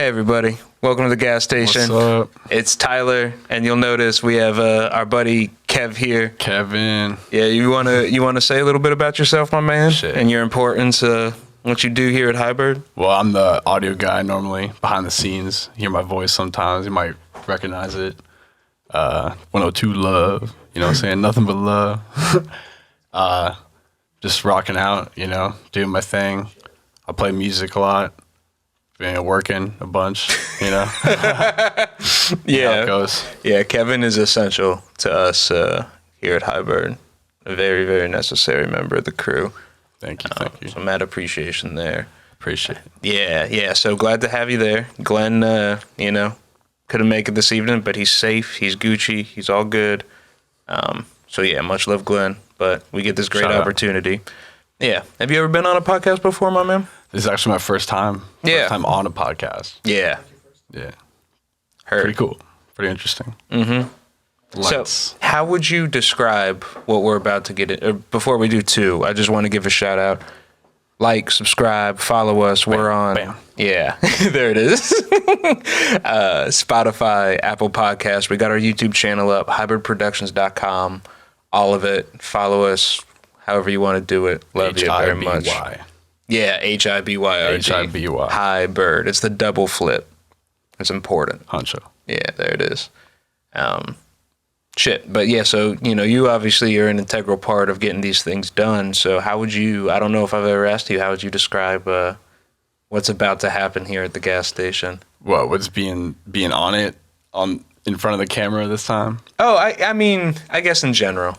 Hey everybody, welcome to the gas station. What's up? It's Tyler, and you'll notice we have our buddy Kev here. Kevin. Yeah, you wanna say a little bit about yourself, my man, Shit. and your importance, what you do here at Hibyrd? Well, I'm the audio guy normally, behind the scenes. You hear my voice sometimes. You might recognize it. 102 love. You know what I'm saying? Nothing but love. Just rocking out, doing my thing. I play music a lot. Been working a bunch, Yeah, How it goes. yeah. Kevin is essential to us here at Hibyrd. A very, very necessary member of the crew. Thank you. So mad appreciation there. Appreciate it. Yeah. So glad to have you there. Glenn, couldn't make it this evening, but he's safe. He's Gucci. He's all good. So yeah, much love, Glenn. But we get this great Shout out. opportunity. Yeah. Have you ever been on a podcast before, my man? This is actually my first time. Yeah. First time on a podcast. Yeah. Yeah. Heard. Pretty cool. Pretty interesting. Mm-hmm. Lights. So how would you describe what we're about to get in? Before we do two, I just want to give a shout out. Like, subscribe, follow us. We're on. Bam. Yeah, there it is. Spotify, Apple Podcasts. We got our YouTube channel up, hiberdproductions.com. All of it. Follow us however you want to do it. Love you very much. H-I-B-Y. Yeah, Hibyrd. Hibyrd. Hibyrd. It's the double flip. It's important. Honcho. Yeah, there it is. But yeah, so, you obviously are an integral part of getting these things done. So how would you, I don't know if I've ever asked you, how would you describe what's about to happen here at the gas station? What? What's being on it in front of the camera this time? Oh, I mean, I guess in general.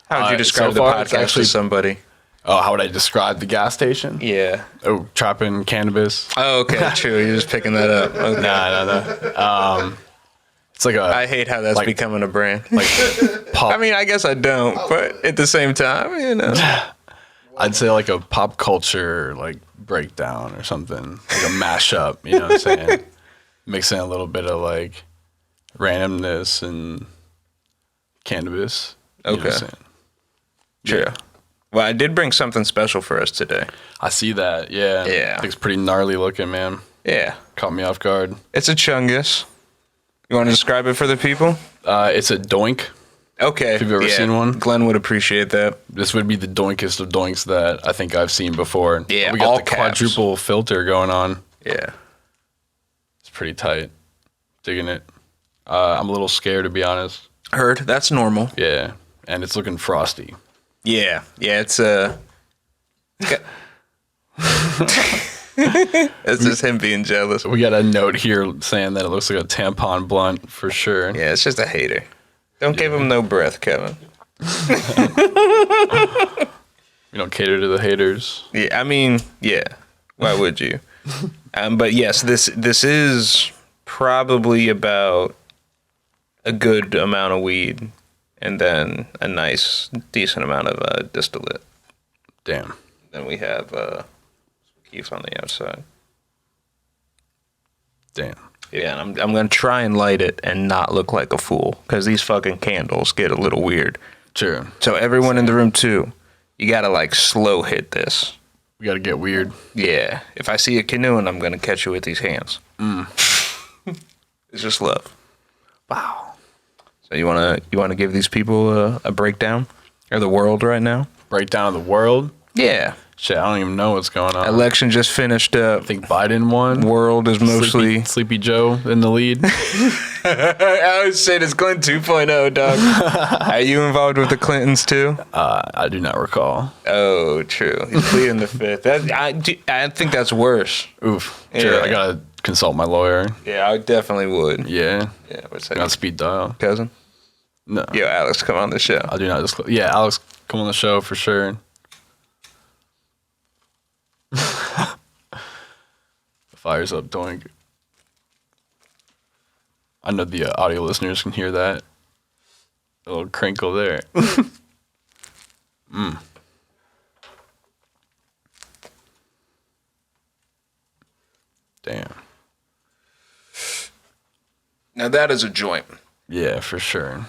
How would you describe so the far, it's podcast actually- to somebody? Oh, how would I describe the gas station? Yeah. Oh, trapping cannabis. Oh, okay, true. You're just picking that up. Okay. No. It's like I hate how that's like- becoming a brand. like pop. I mean, I guess I don't, but at the same time, I'd say like a pop culture like breakdown or something, like a mashup. You know what I'm saying? Mixing a little bit of like randomness and cannabis. You know what I'm Okay. saying? True. Well, I did bring something special for us today. I see that. Yeah. Yeah. It's pretty gnarly looking, man. Yeah. Caught me off guard. It's a chungus. You want to describe it for the people? It's a doink. Okay. Have you ever seen one? Glenn would appreciate that. This would be the doinkest of doinks that I think I've seen before. Yeah, we got all the caps. quadruple filter going on. Yeah. It's pretty tight. Digging it. I'm a little scared, to be honest. Heard. That's normal. Yeah, and it's looking frosty. Yeah. Yeah, it's it's just him being jealous. We got a note here saying that it looks like a tampon blunt for sure. Yeah, it's just a hater. Don't give him no breath, Kevin. We don't cater to the haters. Yeah, I mean, yeah. Why would you? But yes, this is probably about a good amount of weed and then a nice, decent amount of distillate. Damn. Then we have keef on the outside. Damn. Yeah, and I'm going to try and light it and not look like a fool because these fucking candles get a little weird. Sure. So everyone in the room too, you got to like slow hit this. We got to get weird. Yeah, if I see a canoeing, I'm going to catch you with these hands. It's just love. Wow. So you wanna give these people a breakdown of the world right now? Breakdown of the world? Yeah. Shit, I don't even know what's going on. Election just finished up. I think Biden won. World is mostly. Sleepy Joe in the lead. I always say it's Clinton 2.0, dog. Are you involved with the Clintons too? I do not recall. Oh, true. He's pleading the fifth. I think that's worse. Oof. Sure, Yeah. I gotta consult my lawyer. Yeah, I definitely would. Yeah. Yeah, what's On that? speed dial. Cousin? No. Yo, Alex, come on the show. I do not disclose. Yeah, Alex, come on the show for sure. Fires up, doink. I know the audio listeners can hear that. A little crinkle there. Damn. Now that is a joint. Yeah, for sure.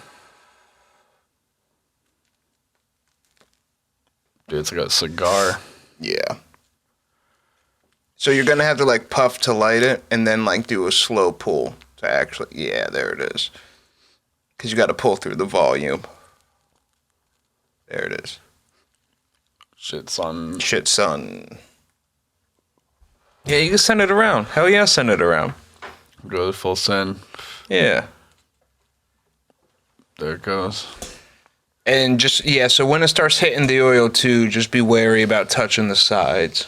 Dude, it's like a cigar. Yeah. So you're gonna have to like puff to light it, and then like do a slow pull to actually. Yeah, there it is. Because you got to pull through the volume. There it is. Shit, son. Shit, son. Yeah, you can send it around. Hell yeah, send it around. Go to full send. Yeah. There it goes. And just, yeah, so when it starts hitting the oil too, just be wary about touching the sides.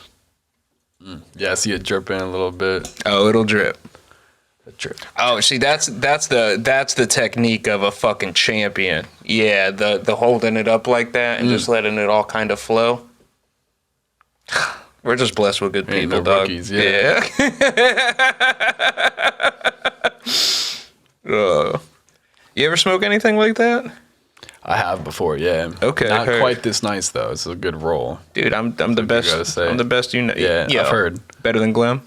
Yeah, I see it dripping a little bit. Oh, it'll drip. Drip. Oh, see, that's the technique of a fucking champion. Yeah, the holding it up like that and just letting it all kind of flow. We're just blessed with good Ain't people, no dog. rookies, yeah. You ever smoke anything like that? I have before, yeah. Okay, Not heard. quite this nice though. It's a good roll. Dude, I'm the what you best. gotta say. I'm the best you know. Yeah, Yo, I've heard. Better than Glenn?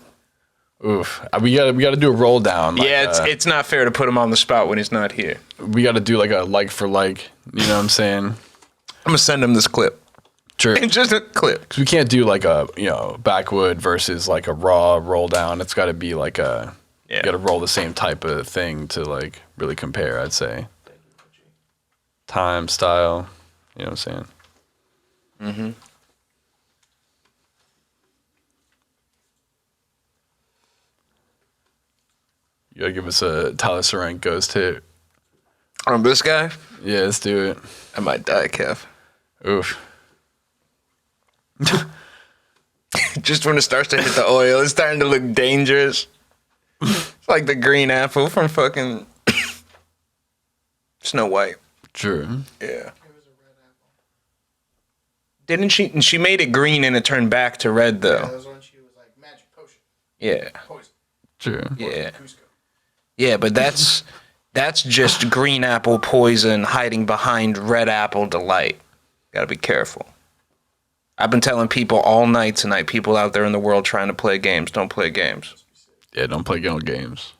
Oof. We gotta do a roll down. Like, Yeah, it's not fair to put him on the spot when he's not here. we gotta do like a like for like. You know what I'm saying? I'm gonna send him this clip. Sure. Just a clip. Because we can't do like a backwood versus like a raw roll down. It's got to be like a you got to roll the same type of thing to like really compare. I'd say time, style. You know what I'm saying? Mm-hmm. You gotta give us a Tyler Sarenko's tip. On this guy, Yeah, let's do it. I might die, Kev. Oof. Just when it starts to hit the oil, it's starting to look dangerous. It's like the green apple from fucking Snow White. Sure. Yeah. Didn't she? She made it green and it turned back to red though. Yeah, that was when she was like magic potion. Yeah. Poison. Sure. Yeah. Cusco. Yeah, but that's just green apple poison hiding behind red apple delight. Gotta be careful. I've been telling people all night tonight, people out there in the world trying to play games, don't play games. Yeah, don't play no games.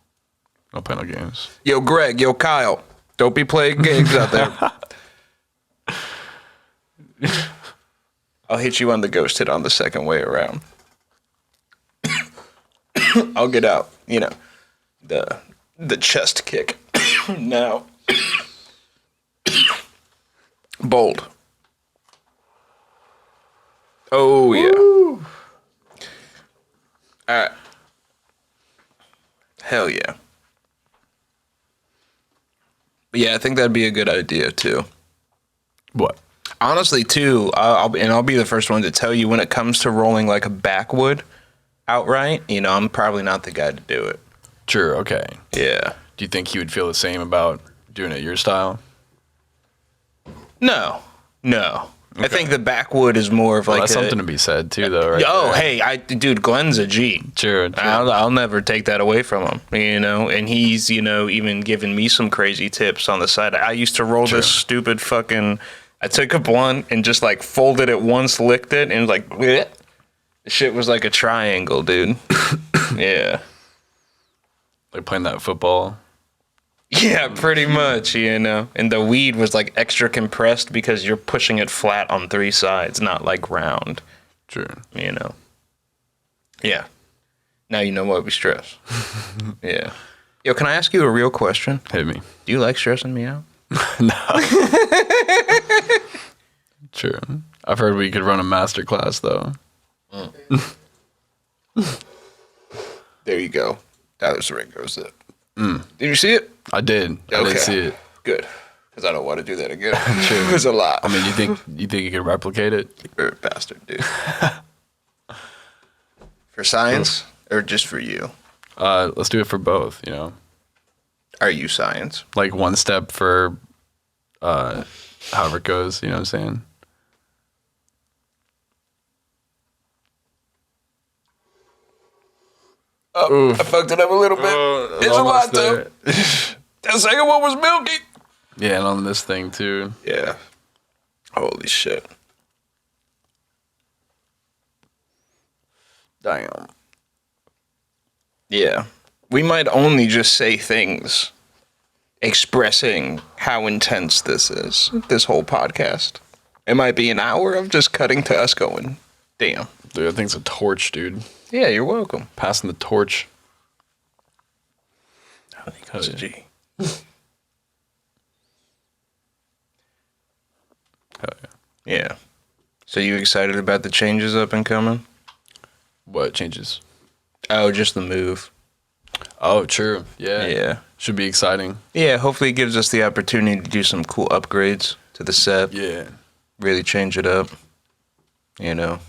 Don't play no games. Yo, Greg, yo, Kyle, don't be playing games out there. I'll hit you on the ghost hit on the second way around. I'll get out, the chest kick. Now. Bold. Oh, yeah. Woo. All right. Hell yeah. But yeah, I think that'd be a good idea, too. What? Honestly, too, I'll be the first one to tell you when it comes to rolling like a backwood outright, I'm probably not the guy to do it. Sure, okay. Yeah. Do you think he would feel the same about doing it your style? No. Okay. I think the backwood is more of like that's something to be said too, though, right? Oh, there. hey, dude, Glenn's a G. Sure. I'll never take that away from him, and he's, even given me some crazy tips on the side. I used to roll this stupid fucking, I took a blunt and just like folded it once, licked it, and it was like, bleh. The shit was like a triangle, dude. Yeah. Like playing that football. Yeah, pretty much, And the weed was like extra compressed because you're pushing it flat on three sides, not like round. Sure. Yeah. Now you know why we stress. Yeah. Yo, can I ask you a real question? Hit me. Do you like stressing me out? No. Sure. I've heard we could run a master class, though. There you go. Tyler Sarenko's it. Did you see it? I did. I did see it. Good. Because I don't want to do that again. It was a lot. I mean, you think you could replicate it? You're a bastard, dude. For science or just for you? Let's do it for both, Are you science? Like one step for however it goes, you know what I'm saying? Oh, I fucked it up a little bit. It's a lot, though. there. The second one was milky. Yeah, and on this thing, too. Yeah. Holy shit. Damn. Yeah. We might only just say things expressing how intense this is, this whole podcast. It might be an hour of just cutting to us going, damn. Dude, that thing's a torch, dude. Yeah, you're welcome. Passing the torch. I think that's a G. Hell yeah. Yeah. So you excited about the changes up and coming? What changes? Oh, just the move. Oh, true. Yeah. Yeah. Should be exciting. Yeah, hopefully it gives us the opportunity to do some cool upgrades to the set. Yeah. Really change it up. You know.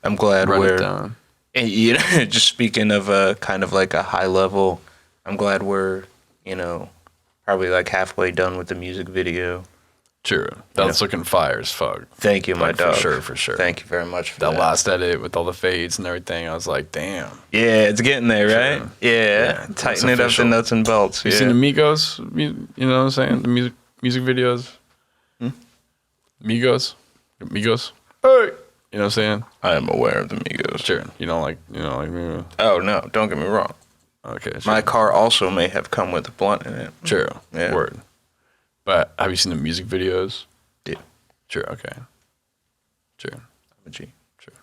I'm glad Run it we're down. and, you know, just speaking of kind of like a high level, I'm glad we're, you know, probably like halfway done with the music video. True. That's looking fire as fuck. Thank you, my Like, dog. For sure. Thank you very much for That that. last edit with all the fades and everything, I was like, damn. Yeah, it's getting there, right? True. Yeah. It's Tighten it up official. to nuts and bolts. You Yeah. seen the Migos? You know what I'm saying? The music videos. Migos. Hey. You know what I'm saying? I am aware of the Migos. Sure. You don't like Migos? Oh, no, don't get me wrong. Okay. Sure. My car also may have come with a blunt in it. True. Yeah. Word. But have you seen the music videos? Yeah. Sure. Okay. Sure. I'm a G. Sure.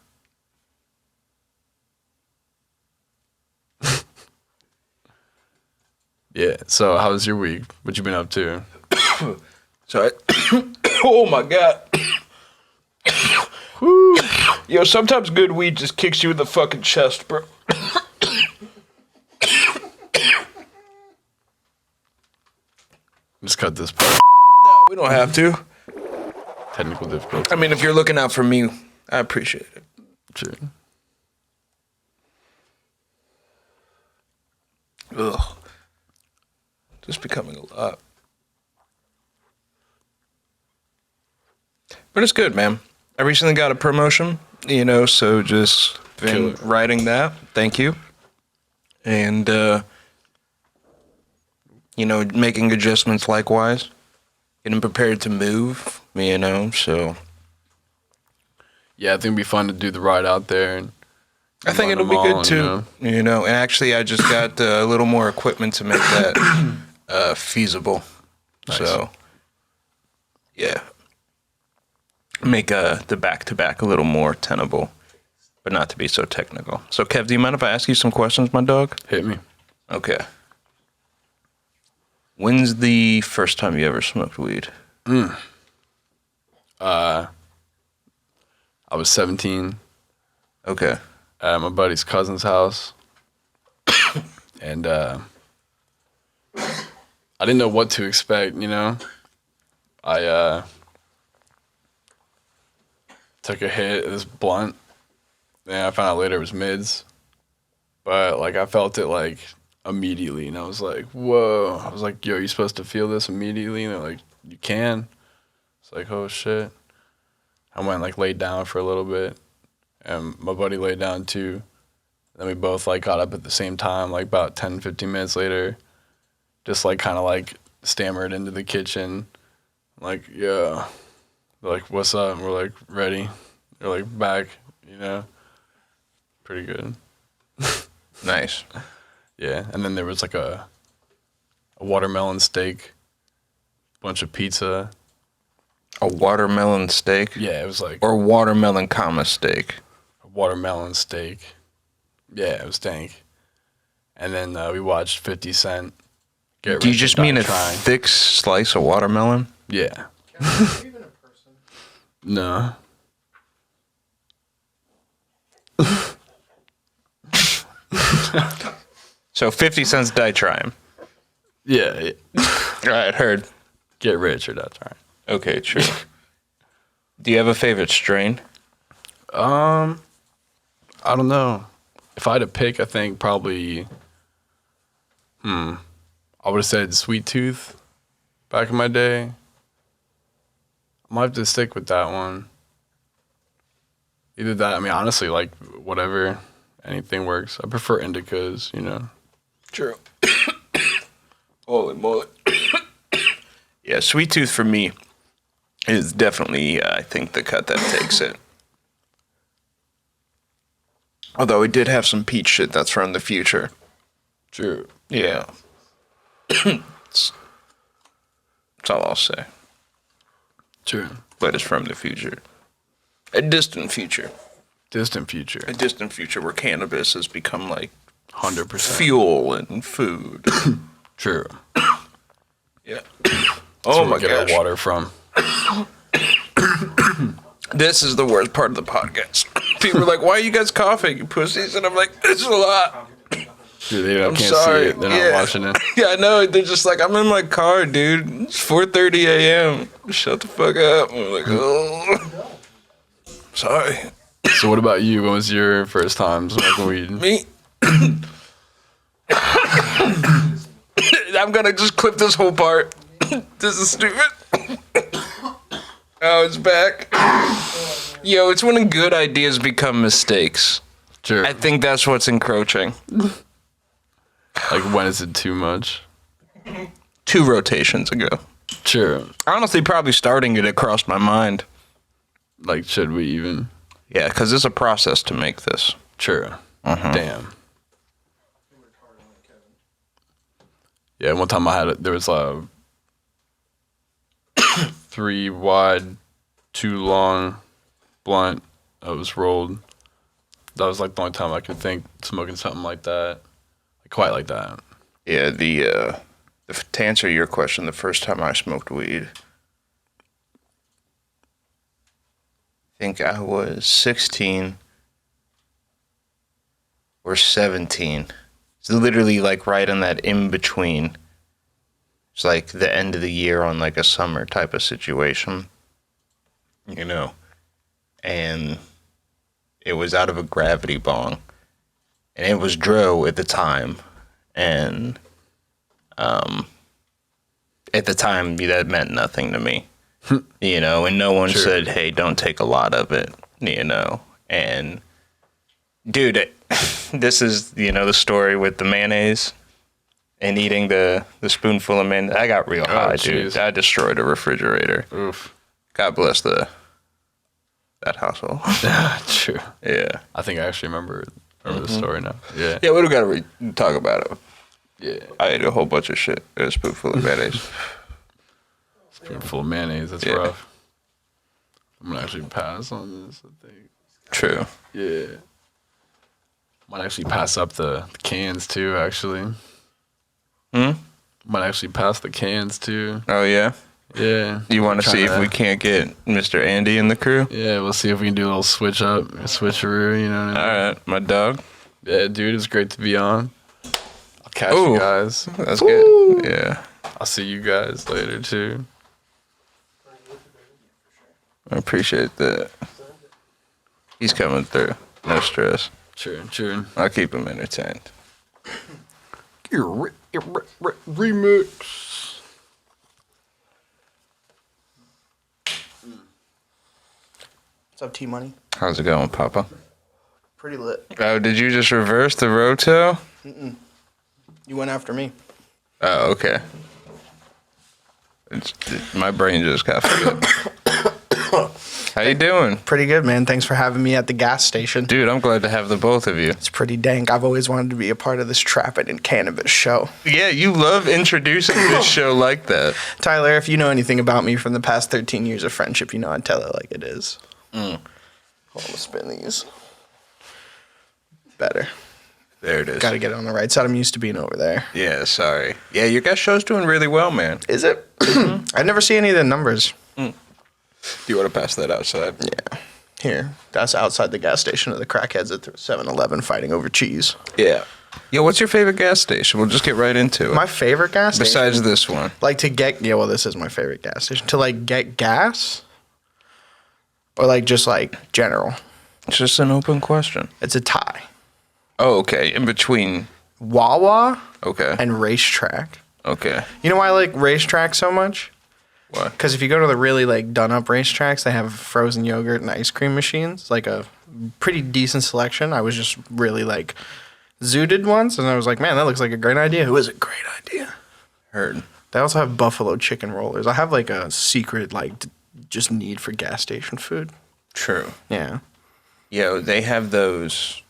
Yeah. So how was your week? What you been up to? So, oh my God. Yo, sometimes good weed just kicks you in the fucking chest, bro. Just cut this part. No, we don't have to. Technical difficulty. I mean, if you're looking out for me, I appreciate it. Sure. Ugh. Just becoming a lot. But it's good, man. I recently got a promotion, you know, so just been writing that. Thank you. And, you know, making adjustments likewise. Getting prepared to move, you know, so. Yeah, I think it'd be fun to do the ride out there. And I think it'll be good too, you know. And actually, I just got a little more equipment to make that feasible. Nice. So, yeah, make the back-to-back a little more tenable, but not to be so technical. So, Kev, do you mind if I ask you some questions, my dog? Hit me. Okay. When's the first time you ever smoked weed? I was 17 Okay. at my buddy's cousin's house. And I didn't know what to expect, you know? I took a hit of this blunt. And I found out later it was mids. But, like, I felt it, like, immediately. And I was like, whoa. I was like, yo, you supposed to feel this immediately? And they're like, you can. It's like, oh, shit. I went, like, laid down for a little bit. And my buddy laid down, too. Then we both, like, got up at the same time, like, about 10, 15 minutes later. Just, like, kind of, like, stammered into the kitchen. Like, yeah. They're like, what's up? And we're like, ready. They're like, back, you know? Pretty good. Nice. Yeah. And then there was, like, a watermelon steak, bunch of pizza. A watermelon steak? Yeah, it was like Or watermelon comma steak? a watermelon steak. Yeah, it was dank. And then we watched 50 Cent. Get Do you Rich or just Die mean a Trying. thick slice of watermelon? Yeah. Are you even a person? No. So 50 cents die trying. Yeah. All right, heard. Get rich or die trying. Okay, true. Do you have a favorite strain? I don't know. If I had to pick, I think probably, I would have said Sweet Tooth back in my day. I might have to stick with that one. Either that, I mean, honestly, like, whatever, anything works. I prefer indicas, you know. True. Holy moly. Yeah, Sweet Tooth for me is definitely, I think, the cut that takes it. Although it did have some peach shit that's from the future. True. Yeah. That's all I'll say. True. But it's from the future. A distant future. Distant future. A distant future where cannabis has become like 100%. fuel and food. True. Yeah. Oh my we get our gosh. water from. This is the worst part of the podcast. People are like, "Why are you guys coughing, you pussies?" And I'm like, "It's a lot." Dude, they can't Sorry. see it. They're not watching it. Yeah, I know. They're just like, "I'm in my car, dude. It's 4:30 a.m. Shut the fuck up." I'm like, "Oh, sorry." So what about you? When was your first time smoking weed? Me. I'm gonna just clip this whole part. This is stupid. Oh, it's back. Yo, it's when good ideas become mistakes. Sure. I think that's what's encroaching. Like, when is it too much? 2 rotations ago. Sure. Honestly, probably starting it crossed my mind. Like, should we even? Yeah, because it's a process to make this. Sure. Damn. Yeah, one time I had it. There was a 3 wide, 2 long blunt that was rolled. That was like the only time I could think smoking something like that, like quite like that. Yeah, to answer your question, the first time I smoked weed, I think I was 16 or 17. It's literally like right in that in between. It's like the end of the year on like a summer type of situation, you know. And it was out of a gravity bong, and it was dro at the time, and at the time that meant nothing to me, you know. And no one said, "Hey, don't take a lot of it," you know. And dude, this is, you know, the story with the mayonnaise and eating the spoonful of mayonnaise. I got real high, dude. I destroyed a refrigerator. Oof. God bless that household. True. Yeah. I think I actually remember the story now. Yeah. Yeah, we don't gotta talk about it. Yeah. I ate a whole bunch of shit. It was a spoonful of mayonnaise. Spoonful of mayonnaise. That's rough. I'm gonna actually pass on this, I think. True. Yeah. Might actually pass up the cans too, actually. Might actually pass the cans too. Oh, yeah? Yeah. You want to see if we can't get Mr. Andy in the crew? Yeah, we'll see if we can do a little switch up, a switcheroo, you know what I mean? All right, my dog. Yeah, dude, it's great to be on. I'll catch you guys. That's good. Yeah. I'll see you guys later too. I appreciate that. He's coming through. No stress. True. I'll keep him entertained. Remix. What's up, T-Money? How's it going, Papa? Pretty lit. Oh, did you just reverse the roto? You went after me. Oh, okay. My brain just got forget. How you doing? Pretty good, man. Thanks for having me at the gas station. Dude, I'm glad to have the both of you. It's pretty dank. I've always wanted to be a part of this trapping and cannabis show. Yeah, you love introducing this show like that. Tyler, if you know anything about me from the past 13 years of friendship, you know I'd tell it like it is. Hold on, let's spin these. Better. There it is. Got to get it on the right side. I'm used to being over there. Yeah, sorry. Yeah, your guys' show's doing really well, man. Is it? I never see any of the numbers. Do you want to pass that outside? Yeah. Here. That's outside the gas station of the crackheads at the 7-Eleven fighting over cheese. Yeah. Yo, what's your favorite gas station? We'll just get right into it. My favorite gas station? Besides this one. Like to get, yeah, well, this is my favorite gas station. To like get gas? Or like just like general? It's just an open question. It's a tie. Oh, okay. In between. Wawa Okay. and Racetrack. Okay. You know why I like Racetrack so much? Why? Because if you go to the really like done up racetracks, they have frozen yogurt and ice cream machines, like a pretty decent selection. I was just really like zooted once, and I was like, man, that looks like a great idea. Who is a great idea? Heard. They also have buffalo chicken rollers. I have like a secret like just need for gas station food. True. Yeah. Yo, they have those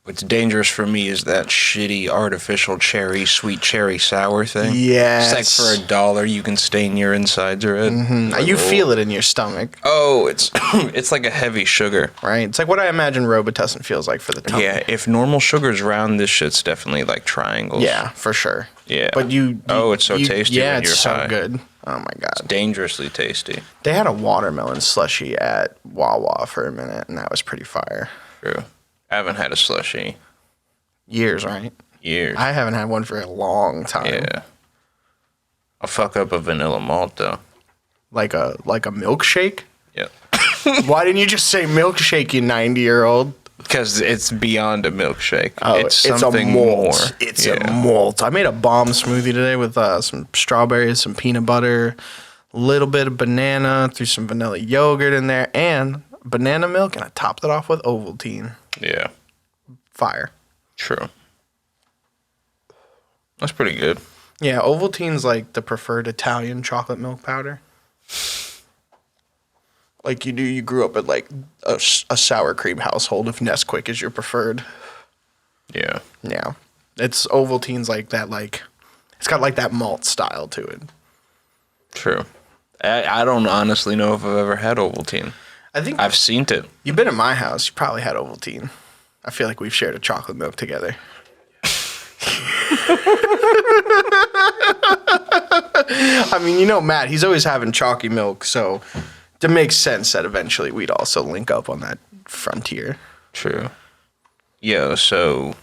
What's dangerous for me is that shitty artificial sweet cherry sour thing. Yes. It's like for $1 you can stain your insides red. Mm-hmm. You feel it in your stomach. Oh, it's it's like a heavy sugar. Right? It's like what I imagine Robitussin feels like for the tongue. Yeah, if normal sugar's round, this shit's definitely like triangles. Yeah, for sure. Yeah. But it's so tasty Yeah, when it's you're so high. good. Oh my It's god. dangerously tasty. They had a watermelon slushy at Wawa for a minute, and that was pretty fire. True. I haven't had a slushie Years, right? years. I haven't had one for a long time. Yeah. I'll fuck up a vanilla malt though. Like a milkshake? Yep. Why didn't you just say milkshake, you 90-year-old? Because it's beyond a milkshake. Oh, it's a something malt. more. It's a malt. I made a bomb smoothie today with some strawberries, some peanut butter, a little bit of banana, threw some vanilla yogurt in there, and banana milk, and I topped it off with Ovaltine. Yeah. Fire. True. That's pretty good. Yeah, Ovaltine's like the preferred Italian chocolate milk powder. Like you grew up at like a sour cream household if Nesquik is your preferred. Yeah. Yeah. It's Ovaltine's like that, like, it's got like that malt style to it. True. I don't honestly know if I've ever had Ovaltine. I think I've seen it. you've been at my house. You probably had Ovaltine. I feel like we've shared a chocolate milk together. I mean, you know Matt, he's always having chalky milk, so it makes sense that eventually we'd also link up on that frontier. True. Yo, so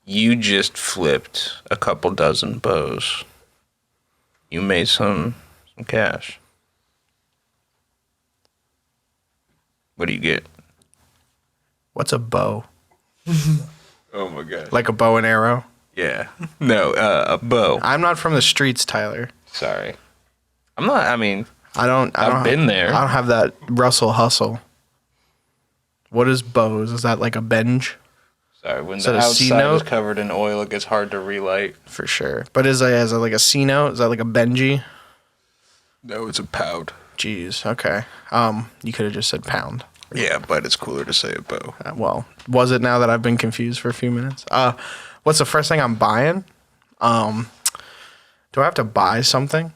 you just flipped a couple dozen bows. You made some cash. What do you get? What's a bow? Oh my god. Like a bow and arrow? Yeah. No, a bow. I'm not from the streets, Tyler. Sorry. I'm not, I mean, I've been there. I don't have that Russell hustle. What is bows? Is that like a benge? sorry. When Is the that a C outside is note? covered in oil, it gets hard to relight. For sure. But is it like a C note? Is that like a Benji? No, it's a pound. Jeez. Okay. You could have just said pound. Yeah, but it's cooler to say a bow. Well, was it now that I've been confused for a few minutes? What's the first thing I'm buying? Do I have to buy something?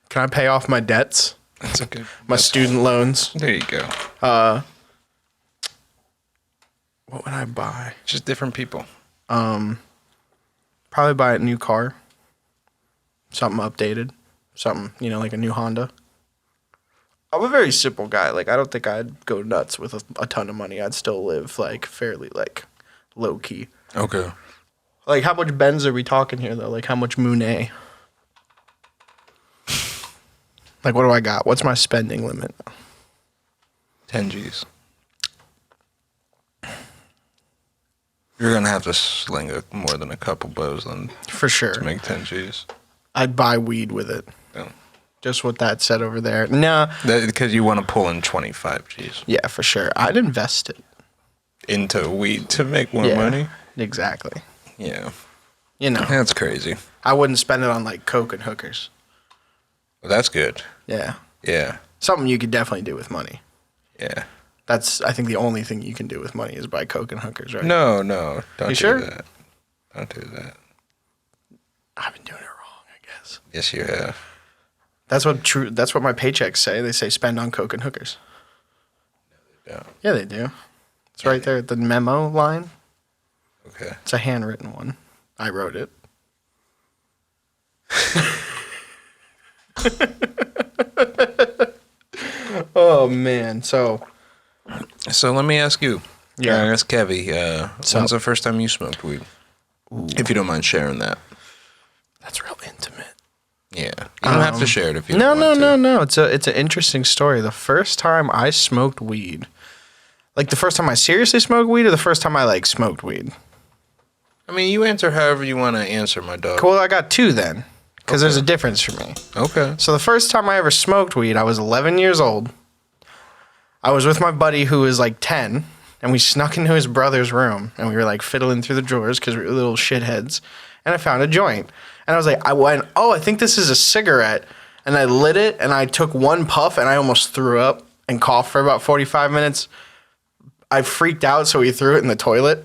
Can I pay off my debts? That's a good. My student loans? There you go. What would I buy? Just different people. Probably buy a new car. Something updated. Something, like a new Honda. I'm a very simple guy. Like, I don't think I'd go nuts with a ton of money. I'd still live, like, fairly, like, low-key. Okay. Like, how much Benz are we talking here, though? Like, how much Monet? Like, what do I got? What's my spending limit? 10 G's. You're gonna have to sling more than a couple bows then For sure. to make 10 G's. I'd buy weed with it. Oh. Just what that said over there. No. Because you want to pull in 25 G's Yeah, for sure. I'd invest it. into weed to make more Yeah. money. Exactly. Yeah. That's crazy. I wouldn't spend it on, like, coke and hookers. Well, that's good. Yeah. Yeah. Something you could definitely do with money. Yeah. That's, I think, the only thing you can do with money is buy coke and hookers, right? No. Don't You do sure? that. Don't do that. I've been doing it wrong, I guess. Yes, you have. That's what my paychecks say. They say spend on coke and hookers. Yeah. Yeah, they do. It's right there at the memo line. Okay. It's a handwritten one. I wrote it. Oh man. So let me ask you. Yeah. Ask Kevy. When's the first time you smoked weed? If you don't mind sharing that. that's real intimate. Yeah. You don't have to share it if you No, don't want to. no. It's an interesting story. The first time I smoked weed, like the first time I seriously smoked weed, or the first time I like smoked weed. I mean, you answer however you want to answer, my dog. Well, I got two then, because there's a difference for me. Okay. So the first time I ever smoked weed, I was 11 years old. I was with my buddy who was like 10, and we snuck into his brother's room, and we were like fiddling through the drawers because we were little shitheads, and I found a joint. And I was like, I think this is a cigarette, and I lit it, and I took one puff, and I almost threw up and coughed for about 45 minutes. I freaked out, so he threw it in the toilet.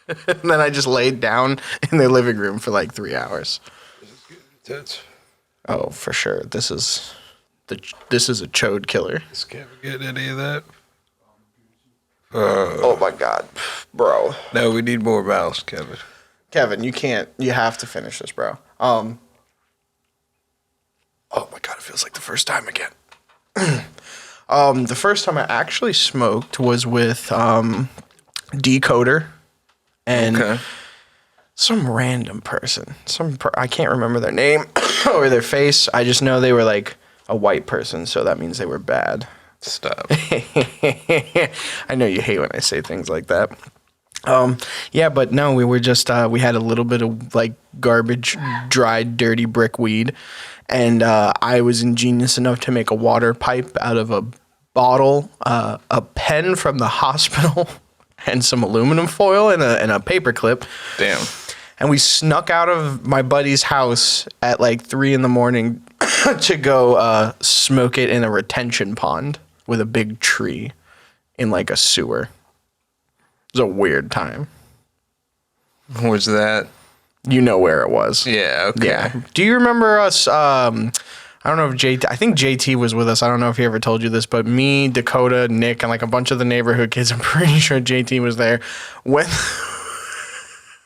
And then I just laid down in the living room for like 3 hours. Oh, for sure. This is a chode killer. This can't get any of that. Oh my god, bro. No, we need more mouse, Kevin. Kevin, you can't. You have to finish this, bro. Oh my god, it feels like the first time again. The first time I actually smoked was with Decoder and some random person. I can't remember their name or their face. I just know they were like a white person, so that means they were bad. Stop. I know you hate when I say things like that. Yeah, but no, we were just we had a little bit of like garbage, dried, dirty brick weed, and I was ingenious enough to make a water pipe out of a bottle, a pen from the hospital, and some aluminum foil and a paper clip. Damn. And we snuck out of my buddy's house at like 3 a.m. to go smoke it in a retention pond with a big tree in like a sewer. It was a weird time. Was that? You know where it was. Yeah, okay. Yeah. Do you remember us? I don't know if I think JT was with us. I don't know if he ever told you this, but me, Dakota, Nick, and like a bunch of the neighborhood kids, I'm pretty sure JT was there when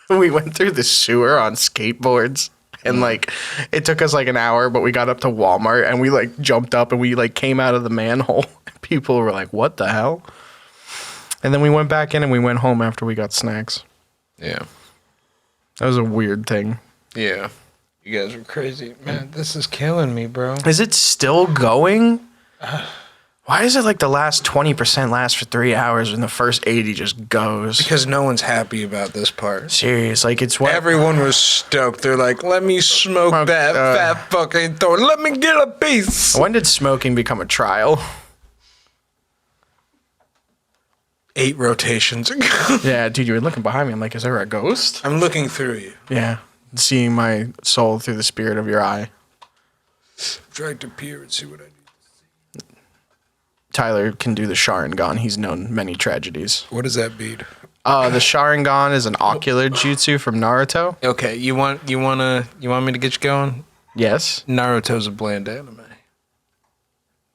we went through the sewer on skateboards. And like it took us like an hour, but we got up to Walmart and we like jumped up and we like came out of the manhole. People were like, "What the hell?" And then we went back in and we went home after we got snacks. Yeah. That was a weird thing. Yeah. You guys are crazy. Man, this is killing me, bro. Is it still going? Why is it like the last 20% lasts for 3 hours and the first 80 just goes? Because no one's happy about this part. Serious, like it's what Everyone was stoked. They're like, let me smoke that fat fucking thorn. Let me get a piece. When did smoking become a trial? 8 rotations ago. Yeah, dude, you were looking behind me. I'm like, is there a ghost? I'm looking through you. Yeah, seeing my soul through the spirit of your eye. Trying to peer and see what I need. Tyler can do the Sharingan. He's known many tragedies. What does that mean? The Sharingan is an ocular jutsu from Naruto. Okay, you want me to get you going? Yes. Naruto's a bland anime.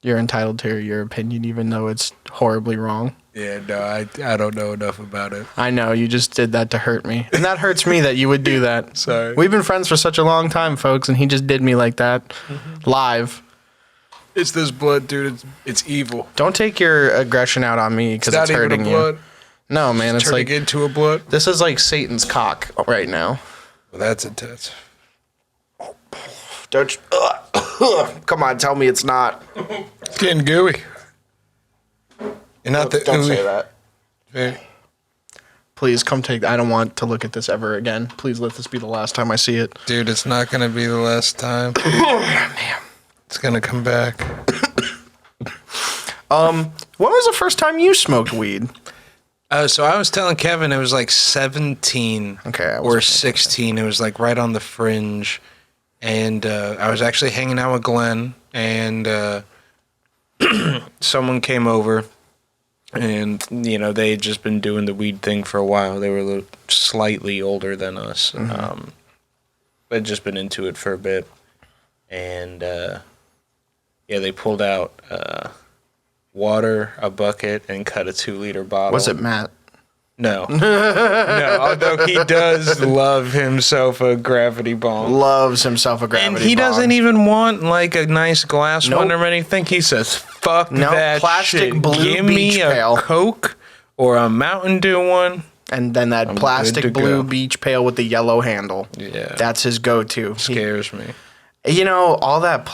You're entitled to your opinion, even though it's horribly wrong. Yeah, no, I don't know enough about it. I know, you just did that to hurt me. And that hurts me that you would do that. Sorry. We've been friends for such a long time, folks, and he just did me like that live. It's this blood, dude. It's evil. Don't take your aggression out on me because it's hurting even a blood. you. No, man, it's Turning like into a blood. this is like Satan's cock right now. Well, that's intense. Don't you, come on, tell me it's not. It's getting gooey. And not the Don't ooey. say that. Hey. Please come take. I don't want to look at this ever again. Please let this be the last time I see it. Dude, it's not gonna be the last time. Man. It's gonna come back. When was the first time you smoked weed? So I was telling Kevin it was like 17 Okay, or 16. It was like right on the fringe. And I was actually hanging out with Glenn, and someone came over, and, you know, they had just been doing the weed thing for a while. They were slightly older than us, but just been into it for a bit. And, yeah, they pulled out water, a bucket, and cut a 2-liter bottle. Was it Matt? No. No, although he does love himself a gravity bomb. Loves himself a gravity And he bomb. doesn't even want like a nice glass Nope. one or anything. He says, fuck No, that plastic shit. blue Give beach me a pail." Coke or a Mountain Dew one. And then that I'm good plastic to blue go. beach pail with the yellow handle. Yeah. That's his go-to. Scares me. You know, all that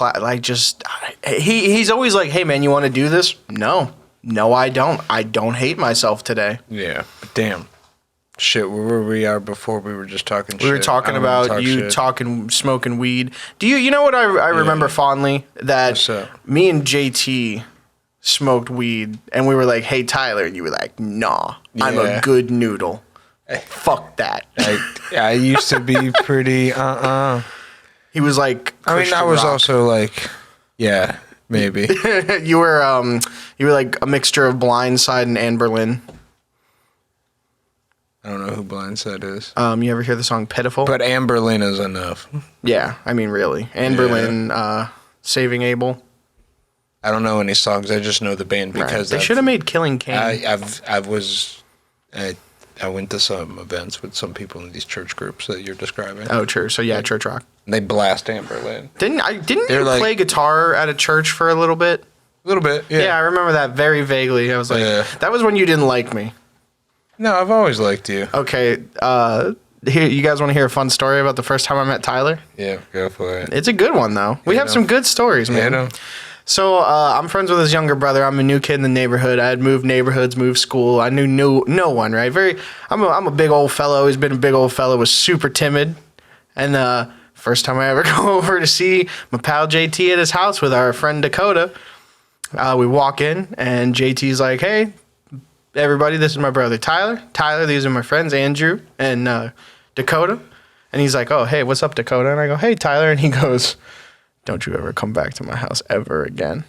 he's always like, "Hey man, you want to do this?" No, I don't. I don't hate myself today. Yeah. But damn. Shit, where we are before we were just talking shit. We were talking I don't wanna about talk you shit. talking smoking weed. You know what I remember fondly? That What's up? me and JT smoked weed and we were like, "Hey Tyler," and you were like, "Nah, I'm a Yeah. good noodle. Fuck that." I used to be pretty He was like, I mean, I Christian was rock. also like, yeah, Maybe. You were like a mixture of Blindside and Anne Boleyn. I don't know who Blindside is. You ever hear the song Pitiful? But Anne Boleyn is enough. Yeah, I mean, really. Anne Boleyn, Saving Abel. I don't know any songs. I just know the band because They should have made Killing Cain. I went to some events with some people in these church groups that you're describing. Oh, church. So yeah, church rock. And they blast Anne Boleyn. Didn't They're you like- play guitar at a church for a little bit? A little bit, yeah. Yeah, I remember that very vaguely. I was like, Yeah. that was when you didn't like me. No, I've always liked you. Okay, here, you guys want to hear a fun story about the first time I met Tyler? Yeah, go for it. It's a good one, though. We have some good stories, man. Yeah, So I'm friends with his younger brother. I'm a new kid in the neighborhood. I had moved neighborhoods, moved school. I knew no one, right? I'm a big old fellow. He's been a big old fellow. Was super timid. And first time I ever go over to see my pal JT at his house with our friend Dakota, we walk in and JT's like, "Hey, everybody, this is my brother Tyler. Tyler, these are my friends Andrew and Dakota." And he's like, "Oh, hey, what's up, Dakota?" And I go, "Hey, Tyler." And he goes, "Don't you ever come back to my house ever again."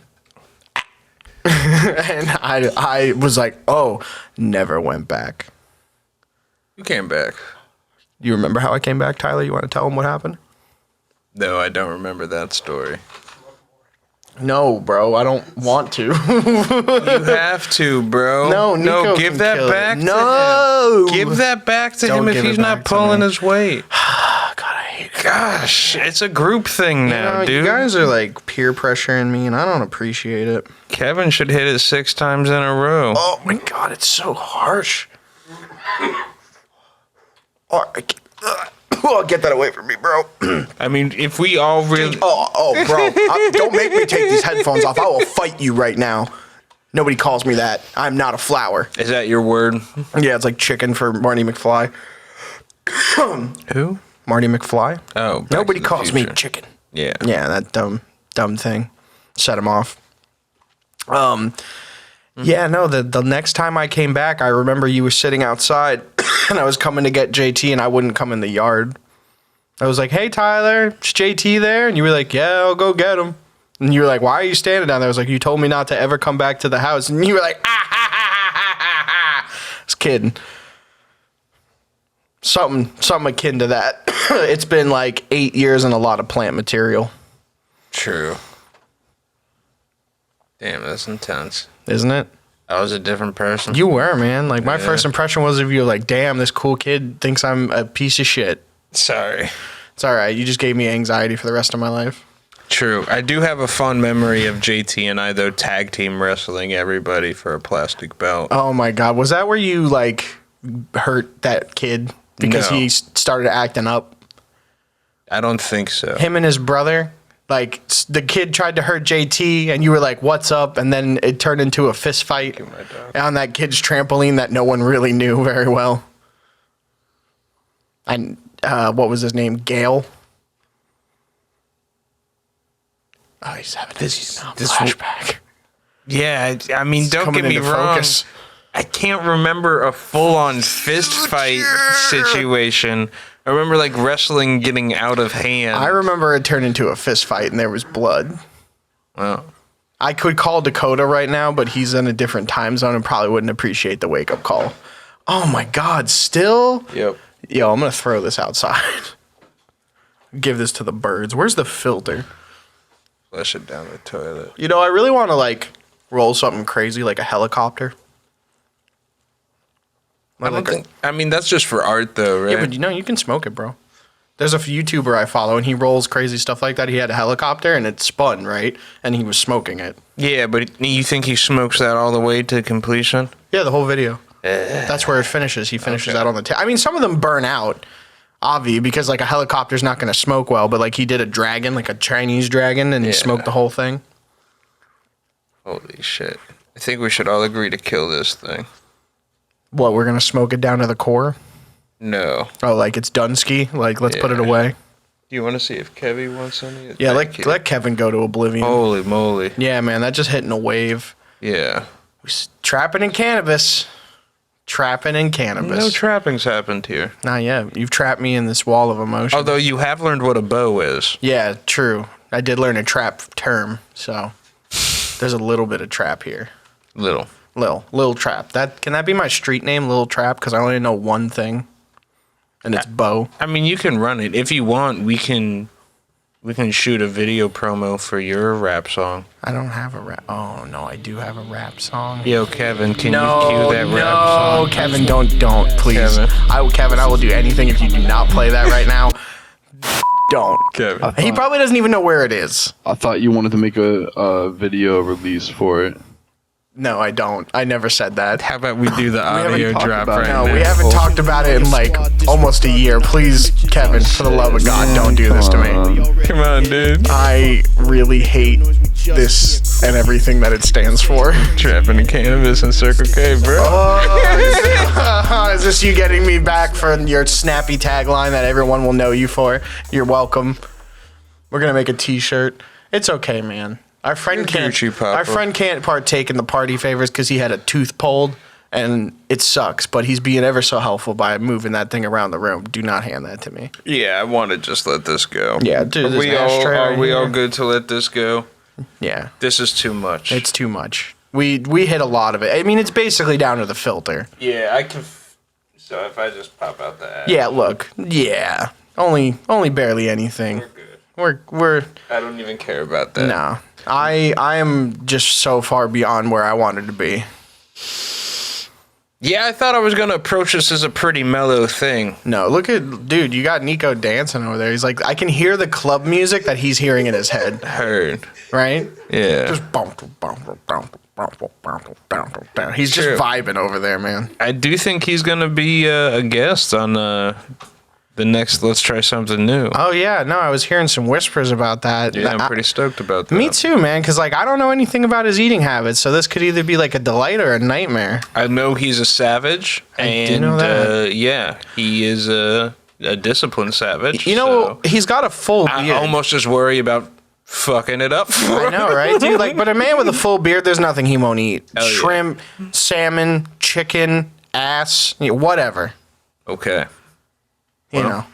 And I was like, "Oh, never went back." You came back. You remember how I came back, Tyler? You want to tell him what happened? No, I don't remember that story. No, bro, I don't want to. You have to, bro. No, Nico give can that kill it. back to No. him. Give that back to Don't him if give he's it not back to pulling me. his weight. God, I hate it. Gosh, it's a group thing now, dude. You guys are like peer pressuring me, and I don't appreciate it. Kevin should hit it 6 times in a row. Oh my God, it's so harsh. Oh, get that away from me, bro. I mean, if we all really... Oh, bro. Don't make me take these headphones off. I will fight you right now. Nobody calls me that. I'm not a flower. Is that your word? Yeah, it's like chicken for Marty McFly. Who? Marty McFly? Oh, Back Nobody to the calls me Future. chicken. Yeah. Yeah, that dumb thing. Set him off. Yeah, no, the next time I came back, I remember you were sitting outside and I was coming to get JT and I wouldn't come in the yard. I was like, "Hey, Tyler, is JT there?" And you were like, "Yeah, I'll go get him." And you were like, "Why are you standing down there?" I was like, "You told me not to ever come back to the house." And you were like, "Ah, ha, ha, ha, ha, ha." I was kidding. Something akin to that. It's been like 8 years and a lot of plant material, True. Damn, that's intense. isn't it? I was a different person. You were, man. Like, my first impression was of you, like, damn, this cool kid thinks I'm a piece of shit. Sorry. It's all right. You just gave me anxiety for the rest of my life. True. I do have a fond memory of JT and I, though, tag team wrestling everybody for a plastic belt. Oh, my God. Was that where you, like, hurt that kid because No. he started acting up? I don't think so. Him and his brother? Like, the kid tried to hurt JT, and you were like, "What's up?" And then it turned into a fist fight my dog. on that kid's trampoline that no one really knew very well. And what was his name? Gale? Oh, he's having this flashback. Yeah, I mean, don't coming get me into wrong. focus. I can't remember a full-on fist fight situation. I remember, like, wrestling getting out of hand. I remember it turned into a fist fight, and there was blood. Well, I could call Dakota right now, but he's in a different time zone and probably wouldn't appreciate the wake-up call. Oh, my God, still? yep. Yo, I'm going to throw this outside. Give this to the birds. Where's the filter? Flush it down the toilet. You know, I really want to, like, roll something crazy like a helicopter. I don't think. I mean, that's just for art, though, right? Yeah, but you know, you can smoke it, bro. There's a YouTuber I follow, and he rolls crazy stuff like that. He had a helicopter, and it spun, right? And he was smoking it. Yeah, but you think he smokes that all the way to completion? Yeah, the whole video. That's where it finishes. He finishes Okay. out on the I mean, some of them burn out, obvi, because, like, a helicopter's not going to smoke well. But, like, he did a dragon, like a Chinese dragon, and he Yeah. smoked the whole thing. Holy shit. I think we should all agree to kill this thing. What, we're going to smoke it down to the core? No. Oh, like it's Dunsky? Like, let's put it Yeah. away? Do you want to see if Kevy wants any? Yeah, Thank you. let Kevin go to oblivion. Holy moly. Yeah, man, that just hitting a wave. Yeah. Trapping in cannabis. Trapping in cannabis. No trappings happened here. Not yet. You've trapped me in this wall of emotion. Although you have learned what a bow is. Yeah, true. I did learn a trap term, so. There's a little bit of trap here. Little Trap. Can that be my street name, Lil Trap? Because I only know one thing, and it's Bo. I mean, you can run it if you want. We can shoot a video promo for your rap song. I don't have a rap. Oh no, I do have a rap song. Yo, Kevin, can you cue that rap song? No, Kevin, don't, please. Kevin. I will do anything if you do not play that right now. Don't. Kevin. He probably doesn't even know where it is. I thought you wanted to make a video release for it. No, I don't. I never said that. How about we do the audio drop right now? No, we haven't talked about it in like almost a year. Please, Kevin, for the love of God, don't do this to me. Come on, dude. I really hate this and everything that it stands for. Trapping the cannabis in Circle K, bro. Is this you getting me back for your snappy tagline that everyone will know you for? You're welcome. We're gonna make a T-shirt. It's okay, man. Our friend can't partake in the party favors because he had a tooth pulled, and it sucks. But he's being ever so helpful by moving that thing around the room. Do not hand that to me. Yeah, I want to just let this go. Yeah, dude. Are we all good to let this go? Yeah. This is too much. It's too much. We hit a lot of it. I mean, it's basically down to the filter. Yeah, I can. So if I just pop out the ass. Yeah. Look. Yeah. Only barely anything. We're good. We're. I don't even care about that. No. I am just so far beyond where I wanted to be. Yeah, I thought I was going to approach this as a pretty mellow thing. No, look at, dude, you got Nico dancing over there. He's like, I can hear the club music that he's hearing in his head. Heard. Right? Yeah. Just he's just vibing over there, man. I do think he's going to be a guest on the next Let's Try Something New. Oh, yeah. No, I was hearing some whispers about that. Yeah, I'm pretty stoked about that. Me too, man, because, like, I don't know anything about his eating habits, so this could either be, like, a delight or a nightmare. I know he's a savage. I do know that. Yeah, he is a disciplined savage. You know, he's got a full beard. I almost just worry about fucking it up for him. I know, right, dude? Like, but a man with a full beard, there's nothing he won't eat. Hell yeah. Shrimp, salmon, chicken, ass, whatever. Okay. You know,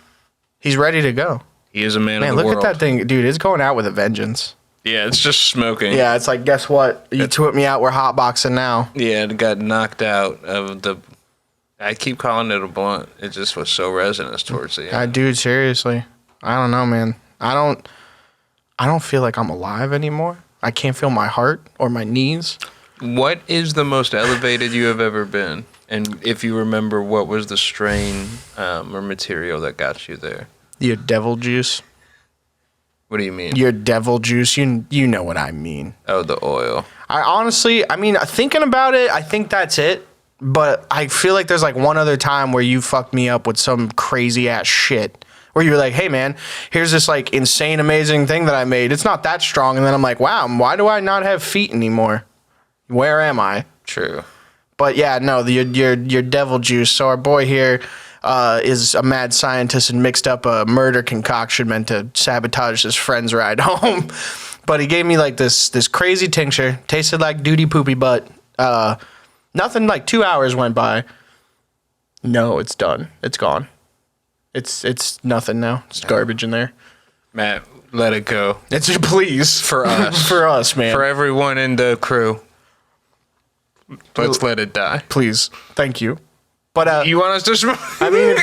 he's ready to go. He is a man of the look world. at that thing. Dude, it's going out with a vengeance. Yeah, it's just smoking. Yeah, it's like, guess what? You put me out, we're hotboxing now. Yeah, it got knocked out of the... I keep calling it a blunt. It just was so resonant towards the end. Dude, seriously. I don't know, man. I don't feel like I'm alive anymore. I can't feel my heart or my knees. What is the most elevated you have ever been? And if you remember, what was the strain or material that got you there? Your devil juice. What do you mean? Your devil juice. You know what I mean. Oh, the oil. I honestly, thinking about it, I think that's it. But I feel like there's like one other time where you fucked me up with some crazy ass shit. Where you're like, hey man, here's this like insane, amazing thing that I made. It's not that strong. And then I'm like, wow, why do I not have feet anymore? Where am I? True. But yeah, no, your devil juice. So our boy here is a mad scientist and mixed up a murder concoction meant to sabotage his friend's ride home. But he gave me like this crazy tincture. Tasted like duty poopy butt. Nothing, like 2 hours went by. No, it's done. It's gone. It's nothing now. It's garbage in there. Matt, let it go. It's please. For us. For us, man. For everyone in the crew. Let's let it die. Please. Thank you. But you want us to smoke? I mean,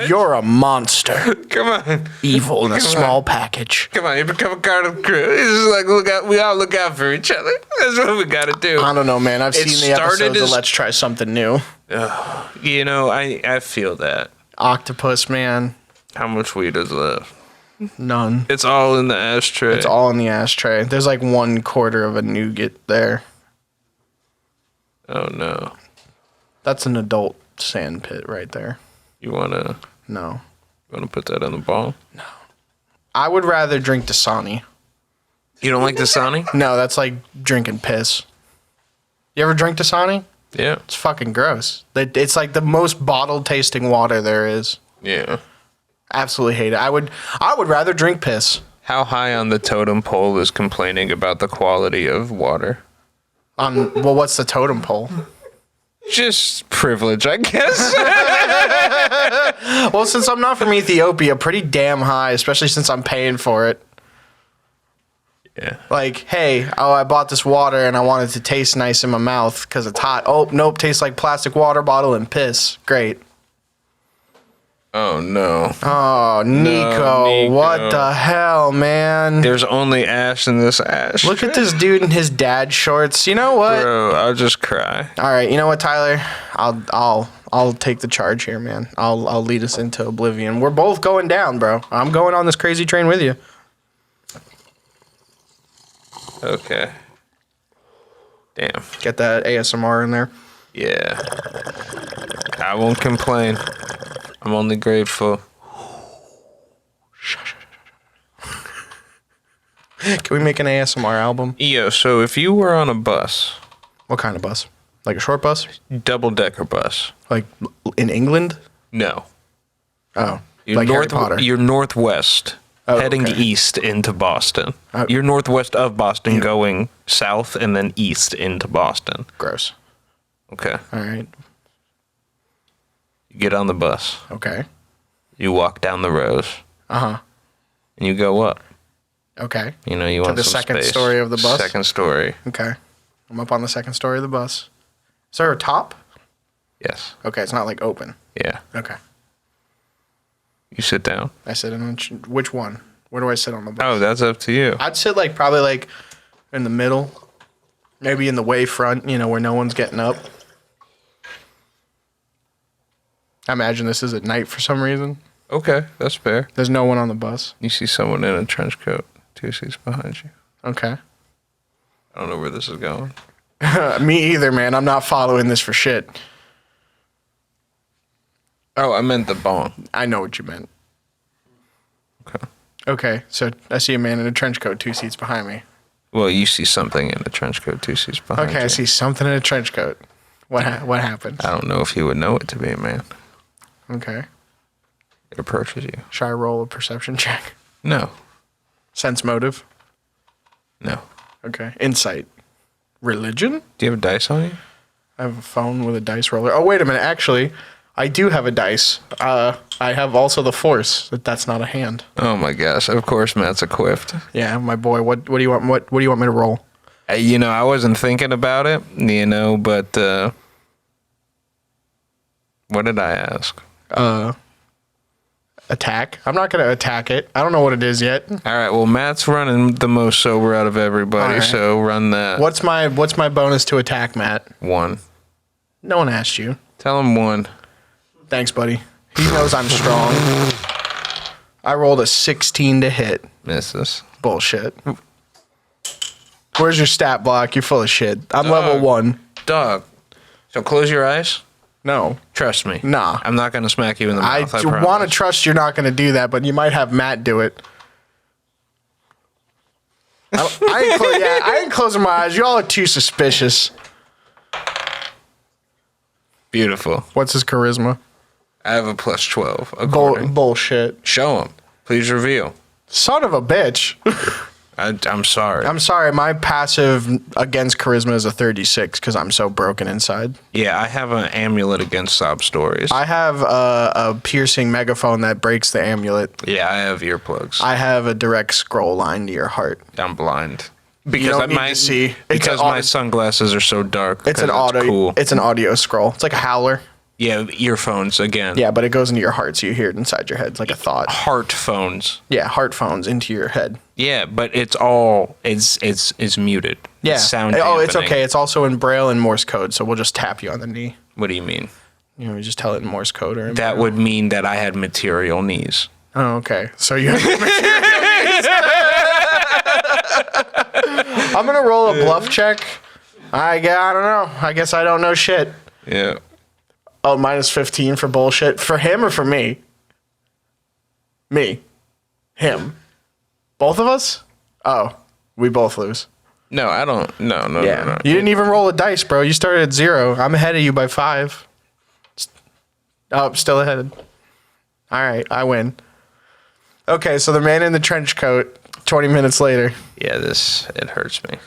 you're a monster. Come on. Evil in a small package. Come on, you become a part of the crew. It's just like we all look out for each other. That's what we gotta do. I don't know, man. I've seen the episodes of Let's Try Something New. You know, I feel that. Octopus, man. How much weed is left? None. It's all in the ashtray. It's all in the ashtray. There's like 1/4 of a nougat there. Oh no. That's an adult sand pit right there. You wanna put that on the ball? No. I would rather drink Dasani. You don't like Dasani? No, that's like drinking piss. You ever drink Dasani? Yeah. It's fucking gross. It's like the most bottled tasting water there is. Yeah. Absolutely hate it. I would rather drink piss. How high on the totem pole is complaining about the quality of water? Well, what's the totem pole? Just privilege, I guess. Well, since I'm not from Ethiopia, pretty damn high, especially since I'm paying for it. Yeah. Like, hey, I bought this water and I want it to taste nice in my mouth because it's hot. Oh, nope, tastes like plastic water bottle and piss. Great. Oh, no. Oh, Nico, what the hell, man? There's only ash in this ash. Look at this dude in his dad shorts. You know what? Bro, I'll just cry. All right, you know what, Tyler? I'll take the charge here, man. I'll lead us into oblivion. We're both going down, bro. I'm going on this crazy train with you. Okay. Damn. Get that ASMR in there. Yeah. I won't complain. I'm only grateful. Can we make an ASMR album? Yo, so if you were on a bus, What kind of bus? Like a short bus? double-decker bus. Like in England? No. Oh, You're like Harry Potter. You're northwest, Oh, heading okay. east into Boston. Oh. You're northwest of Boston, going south and then east into Boston. Gross. Okay. All right. You get on the bus. Okay. You walk down the rows, Uh-huh. and you go up. Okay. You know, you want the some second space. story of the bus? Second story. Okay. I'm up on the second story of the bus. Is there a top? Yes. Okay, it's not like open. Yeah. Okay. You sit down. I sit in on which one? Where do I sit on the bus? Oh, that's up to you. I'd sit like probably like in the middle, maybe in the way front, you know, where no one's getting up. I imagine this is at night for some reason. Okay, that's fair. There's no one on the bus. You see someone in a trench coat, 2 seats behind you. Okay. I don't know where this is going. Me either, man. I'm not following this for shit. Oh, I meant the bong. I know what you meant. Okay. Okay, so I see a man in a trench coat 2 seats behind me. Well, you see something in a trench coat, 2 seats behind you. Okay, I see something in a trench coat. What happened? I don't know if you would know it to be a man. Okay. It approaches you. Should I roll a perception check? No. Sense motive? No. Okay. Insight. Religion? Do you have a dice on you? I have a phone with a dice roller. Oh, wait a minute. Actually, I do have a dice. I have also the force. That's not a hand. Oh my gosh! Of course, Matt's equipped. Yeah, my boy. What do you want? What do you want me to roll? You know, I wasn't thinking about it. You know, but what did I ask? Attack. I'm not gonna attack it. I don't know what it is yet. All right. Well, Matt's running the most sober out of everybody, All right. so run that. What's my bonus to attack, Matt? 1. No one asked you. Tell him 1. Thanks, buddy. He knows I'm strong. I rolled a 16 to hit. Misses. Bullshit. Where's your stat block? You're full of shit. I'm level 1. Dog. So close your eyes. No. Trust me. Nah. I'm not gonna smack you in the I mouth. I want to promise. trust you're not going to do that, but you might have Matt do it. I ain't closing my eyes. Y'all are too suspicious. Beautiful. What's his charisma? I have a plus 12. According. Bullshit. Show him. Please reveal. Son of a bitch. I'm sorry. I'm sorry. My passive against charisma is a 36 because I'm so broken inside. Yeah, I have an amulet against sob stories. I have a piercing megaphone that breaks the amulet. Yeah, I have earplugs. I have a direct scroll line to your heart. I'm blind. You don't need to see. Because my sunglasses are so dark. It's an audio. Cool. It's an audio scroll. It's like a howler. Yeah, earphones again. Yeah, but it goes into your heart, so you hear it inside your head. It's like a thought. Heart phones. Yeah, heart phones into your head. Yeah, but it's all it's muted. Yeah. It's sound Oh, it's dampening. okay. It's also in Braille and Morse code, so we'll just tap you on the knee. What do you mean? You know, we just tell it in Morse code or in That Braille. would mean that I had material knees. Oh, okay. So you have I'm gonna roll a bluff check. I don't know. I guess I don't know shit. Yeah. Oh, minus 15 for bullshit. For him or for me? Me. Him. Both of us? Oh, we both lose. No, I don't. No. You didn't even roll a dice, bro. You started at 0. I'm ahead of you by 5. Oh, still ahead. All right, I win. Okay, so the man in the trench coat, 20 minutes later. Yeah, it hurts me.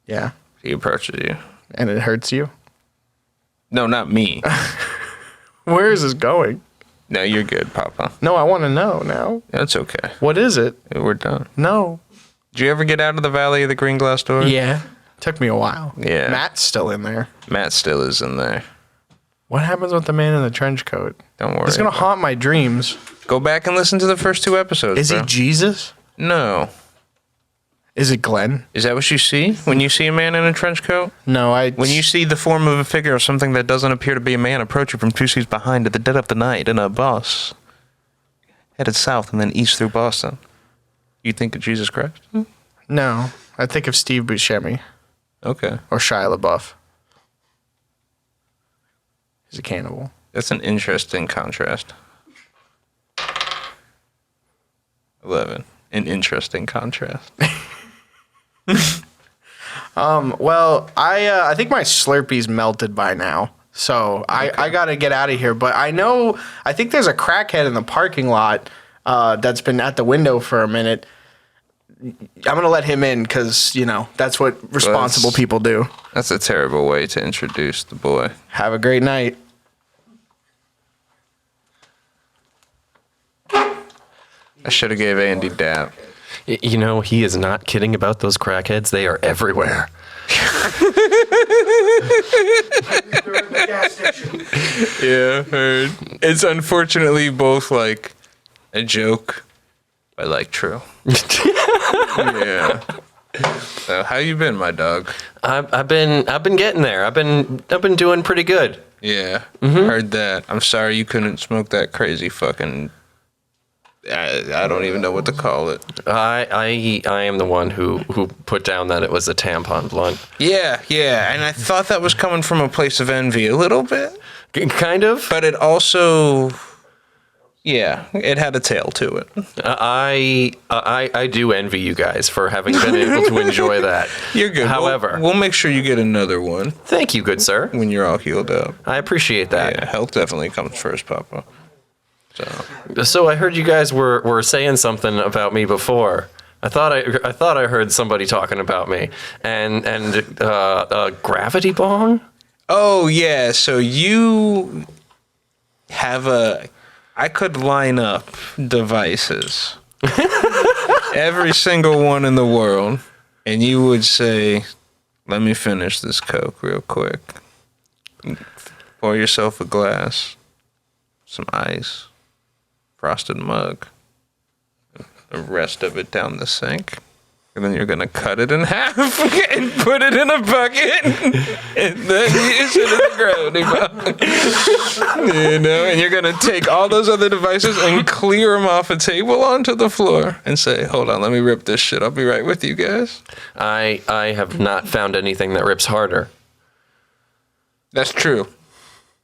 Yeah. He approaches you. And it hurts you? No, not me. Where is this going? No, you're good, Papa. No, I want to know now. That's okay. What is it? We're done. No. Did you ever get out of the Valley of the Green Glass Door? Yeah. Took me a while. Yeah. Matt's still in there. Matt still is in there. What happens with the man in the trench coat? Don't worry. It's going to haunt my dreams. Go back and listen to the first 2 episodes, Is bro. he Jesus? No. Is it Glenn? Is that what you see when you see a man in a trench coat? No, When you see the form of a figure of something that doesn't appear to be a man approach you from 2 seats behind at the dead of the night in a bus headed south and then east through Boston, you think of Jesus Christ? No, I think of Steve Buscemi Okay. or Shia LaBeouf. He's a cannibal. That's an interesting contrast. 11. An interesting contrast. Well, I think my Slurpee's melted by now, so I got to get out of here. But I think there's a crackhead in the parking lot that's been at the window for a minute. I'm gonna let him in because that's what responsible people do. That's a terrible way to introduce the boy. Have a great night. I should have gave Andy dap. You know, he is not kidding about those crackheads. They are everywhere. Yeah, heard. It's unfortunately both like a joke, but like true. Yeah. So how you been, my dog? I've been getting there. I've been doing pretty good. Yeah, heard that. I'm sorry you couldn't smoke that crazy fucking. I don't even know what to call it. I am the one who put down that it was a tampon blunt. Yeah, and I thought that was coming from a place of envy a little bit, Kind of. but it also, yeah, it had a tail to it. I do envy you guys for having been able to enjoy that. You're good. However, we'll make sure you get another one thank you, good sir. when you're all healed up. I appreciate that. Yeah, health definitely comes first, Papa. So I heard you guys were saying something about me before. I thought I heard somebody talking about me and gravity bong. Oh yeah, so you have I could line up devices, every single one in the world, and you would say, "Let me finish this Coke real quick. Pour yourself a glass, some ice." Frosted mug, the rest of it down the sink, and then you're gonna cut it in half and put it in a bucket, and then use it as a gravity bong. And you're gonna take all those other devices and clear them off a table onto the floor and say, "Hold on, let me rip this shit. I'll be right with you guys." I have not found anything that rips harder. That's true,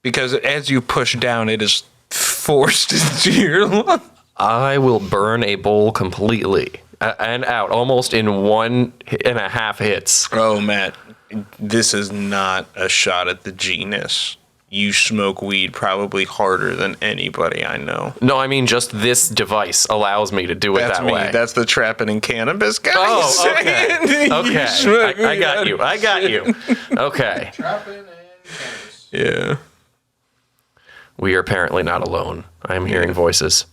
because as you push down, it is forced into your lung. I will burn a bowl completely and out almost in 1.5 hits. Oh, Matt, this is not a shot at the genus. You smoke weed probably harder than anybody I know. No, I mean just this device allows me to do it That's that me. way. That's the trapping in cannabis guy. Oh, okay. You Okay. smoke I weed got out you. of I got shit. you. Okay. Yeah. We are apparently not alone. I am hearing voices.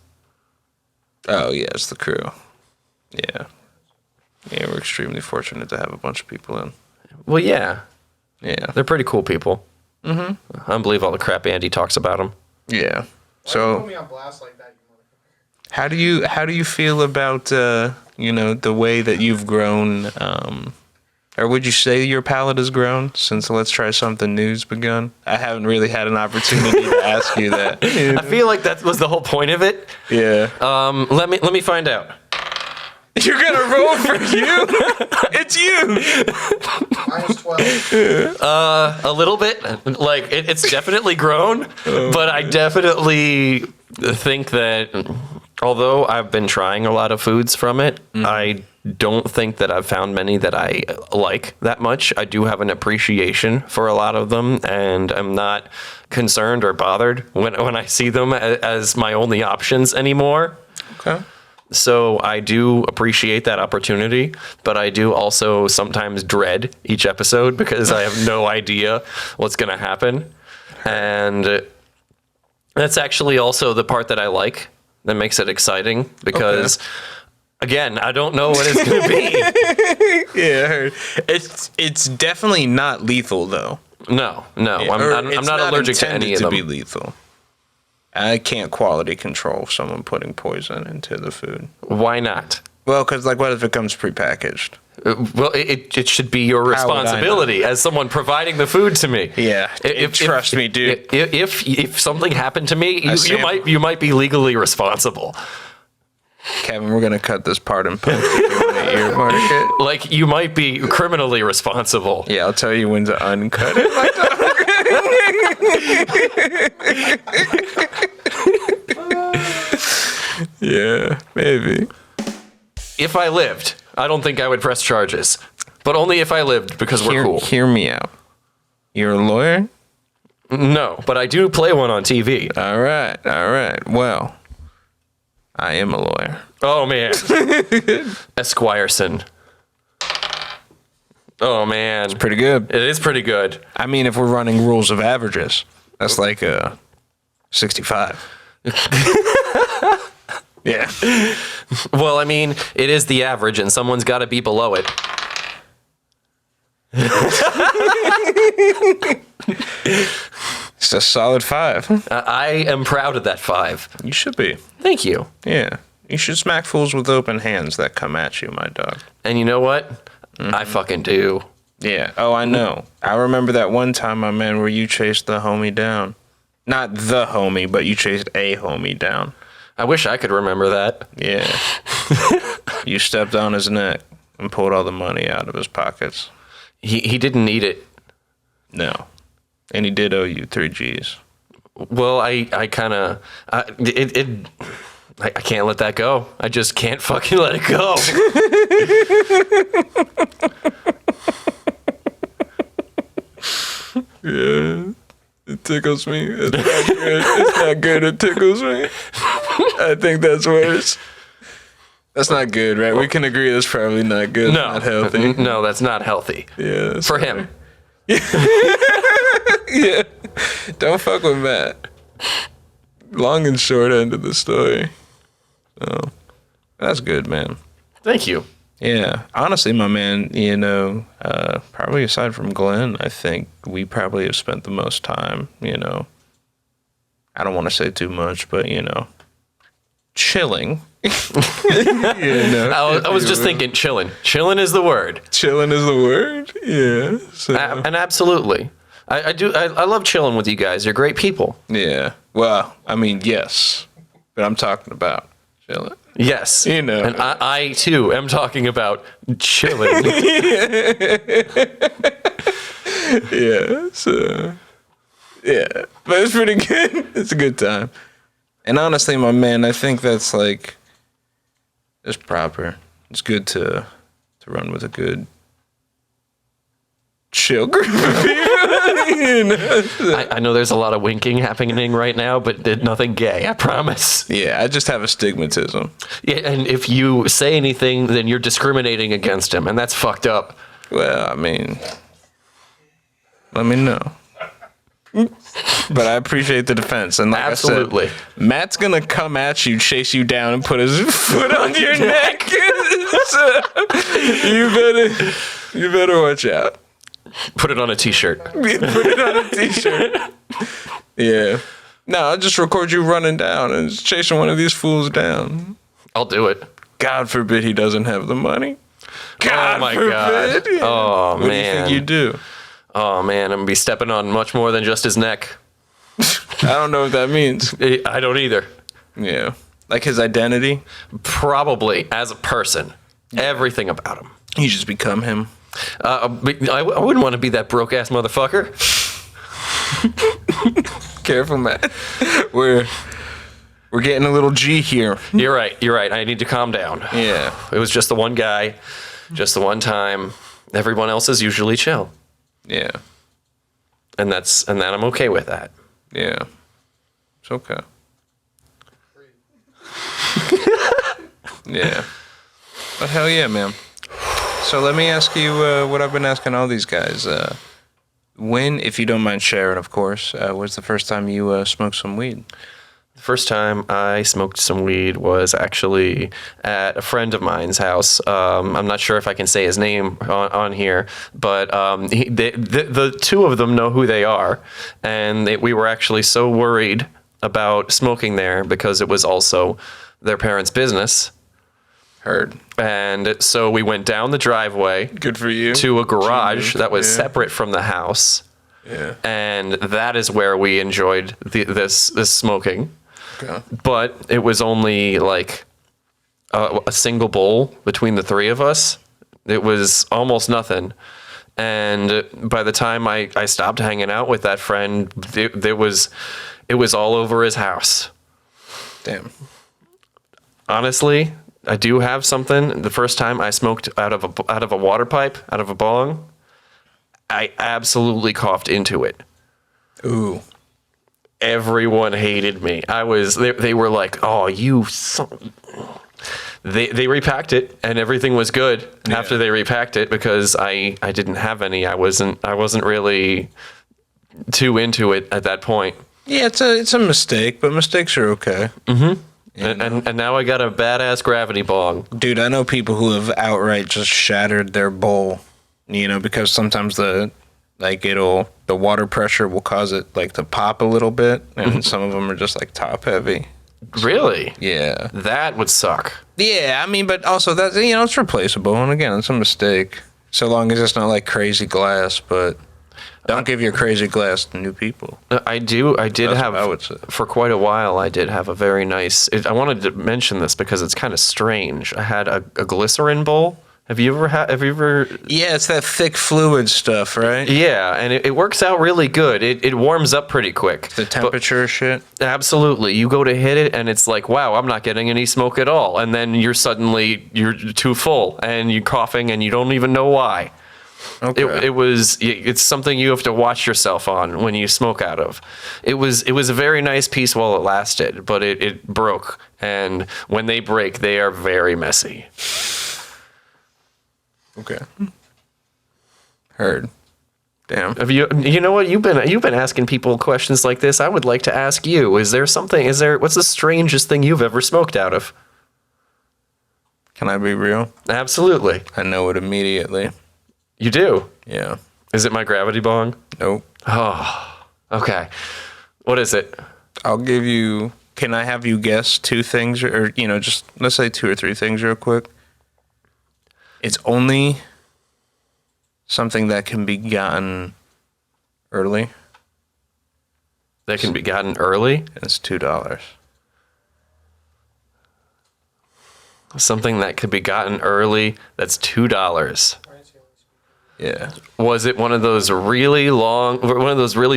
Oh, yeah, it's the crew. Yeah. Yeah, we're extremely fortunate to have a bunch of people in. Well, yeah. Yeah. They're pretty cool people. Mm-hmm. I don't believe all the crap Andy talks about them. Yeah. So how do you feel about the way that you've grown, or would you say your palate has grown since Let's Try Something New's begun? I haven't really had an opportunity to ask you that. I feel like that was the whole point of it. Yeah. Let me find out. You're gonna roll for you? It's you. -12. A little bit. Like it's definitely grown, but I definitely think that although I've been trying a lot of foods from it, I don't think that I've found many that I like that much. I do have an appreciation for a lot of them, and I'm not concerned or bothered when I see them as my only options anymore. Okay. So I do appreciate that opportunity, but I do also sometimes dread each episode because I have no idea what's going to happen. And that's actually also the part that I like that makes it exciting because Again, I don't know what it's going to be. Yeah, I heard. It's definitely not lethal though. No. Or I'm it's not allergic to any of them. be lethal. I can't quality control someone putting poison into the food. Why not? Well, because like, what if it comes prepackaged? Well, it should be your How would I know? responsibility as someone providing the food to me. Yeah, trust me, dude. If something happened to me, I you might be legally responsible. Kevin, we're gonna cut this part and post it. You want to earmark it? Like you might be criminally responsible. Yeah, I'll tell you when to uncut it. Yeah, maybe. If I lived, I don't think I would press charges, but only if I lived because we're cool. Hear me out. You're a lawyer? No, but I do play one on TV. All right. Well, I am a lawyer. Oh man, Esquireson. Oh man, Pretty good. it is pretty good. I mean, if we're running rules of averages, that's like 65. Yeah. Well, I mean, it is the average, and someone's got to be below it. It's a solid 5. I am proud of that 5. You should be. Thank you. Yeah. You should smack fools with open hands that come at you, my dog. And you know what? I fucking do. Yeah. Oh, I know. I remember that one time, my man, where you chased the homie down. Not the homie, but you chased a homie down. I wish I could remember that. Yeah. You stepped on his neck and pulled all the money out of his pockets. He didn't need it. No. And he did owe you 3 G's. Well, I kind of I can't let that go. I just can't fucking let it go. Yeah. It tickles me. It's not good. It's not good. It tickles me. I think that's worse. That's not good, right? We can agree that's probably not good. No, Not healthy. No, that's not healthy. Yeah. that's For right. him. Yeah. Don't fuck with Matt. Long and short end of the story. So that's good, man. Thank you. Yeah. Honestly, my man, you know, probably aside from Glenn, I think we probably have spent the most time, you know. I don't want to say too much, but you know, chilling. I was just thinking chilling. Chilling is the word. Chilling is the word. Yeah. So, And absolutely. I love chilling with you guys. You're great people. yeah. Well, I mean, yes, but I'm talking about chilling. Yes. You know. And I too am talking about chilling. Yeah. So, yeah, but it's pretty good. It's a good time. And honestly, my man, I think that's like, it's proper. It's good to run with a good chill group of people. You know? I know there's a lot of winking happening right now, but nothing gay, I promise. Yeah, I just have astigmatism. Yeah, and if you say anything, then you're discriminating against him, and that's fucked up. Well, I mean, let me know. But I appreciate the defense. And like Absolutely. I said, Matt's going to come at you, chase you down, and put his foot on your neck. So, you better watch out. Put it on a t-shirt. Put it on a t-shirt. Yeah. No, I'll just record you running down and just chasing one of these fools down. I'll do it. God forbid he doesn't have the money. God my forbid. God. Yeah. Oh, what man. do you think you do? Oh, man, I'm going to be stepping on much more than just his neck. I don't know what that means. I don't either. Yeah. Like his identity? Probably, as a person. Everything about him. You just become him. But I wouldn't want to be that broke-ass motherfucker. Careful, Matt. We're getting a little G here. You're right. I need to calm down. Yeah. It was just the one guy, just the one time. Everyone else is usually chill. Yeah. And I'm okay with that. Yeah. It's okay. Yeah. But hell yeah, man. So let me ask you what I've been asking all these guys. When, if you don't mind sharing, of course, was the first time you smoked some weed? First time I smoked some weed was actually at a friend of mine's house. I'm not sure if I can say his name on here, but the two of them know who they are. And we were actually so worried about smoking there because it was also their parents' business. Heard. And so we went down the driveway. Good for you. To a garage that was Yeah. separate from the house. Yeah. And that is where we enjoyed this smoking. Okay. But it was only like a single bowl between the three of us. It was almost nothing. And by the time I stopped hanging out with that friend, it was all over his house. Damn. Honestly, I do have something. The first time I smoked out of a water pipe, out of a bong, I absolutely coughed into it. Ooh. Everyone hated me. They were like, "Oh, you son." They repacked it and everything was good after they repacked it because I didn't have any. I wasn't really too into it at that point. Yeah, it's a mistake, but mistakes are okay. And now I got a badass gravity bong. Dude, I know people who have outright just shattered their bowl, because sometimes the water pressure will cause it like to pop a little bit, and some of them are just like top heavy. Really? Yeah. That would suck. Yeah, I mean, but also that it's replaceable, and again, it's a mistake. So long as it's not like crazy glass, but don't give your crazy glass to new people. I did That's have, what I would say. for quite a while, I did have a very nice, I wanted to mention this because it's kind of strange. I had a glycerin bowl. Have you ever? Yeah, it's that thick fluid stuff, right? Yeah, and it works out really good. It warms up pretty quick. The temperature shit. Absolutely. You go to hit it and it's like, wow, I'm not getting any smoke at all. And then you're too full and you're coughing and you don't even know why. Okay. It's something you have to watch yourself on when you smoke out of. It was a very nice piece while it lasted, but it broke. And when they break, they are very messy. Okay. Heard. Damn. Have you know what? You've been asking people questions like this. I would like to ask you, what's the strangest thing you've ever smoked out of? Can I be real? Absolutely. I know it immediately. You do? Yeah. Is it my gravity bong? Nope. Oh, okay. What is it? I'll give you. Can I have you guess two things, or just let's say two or three things real quick? It's only something that can be gotten early. That can be gotten early? And it's $2. Something that could be gotten early, that's $2. Yeah. Was it one of those really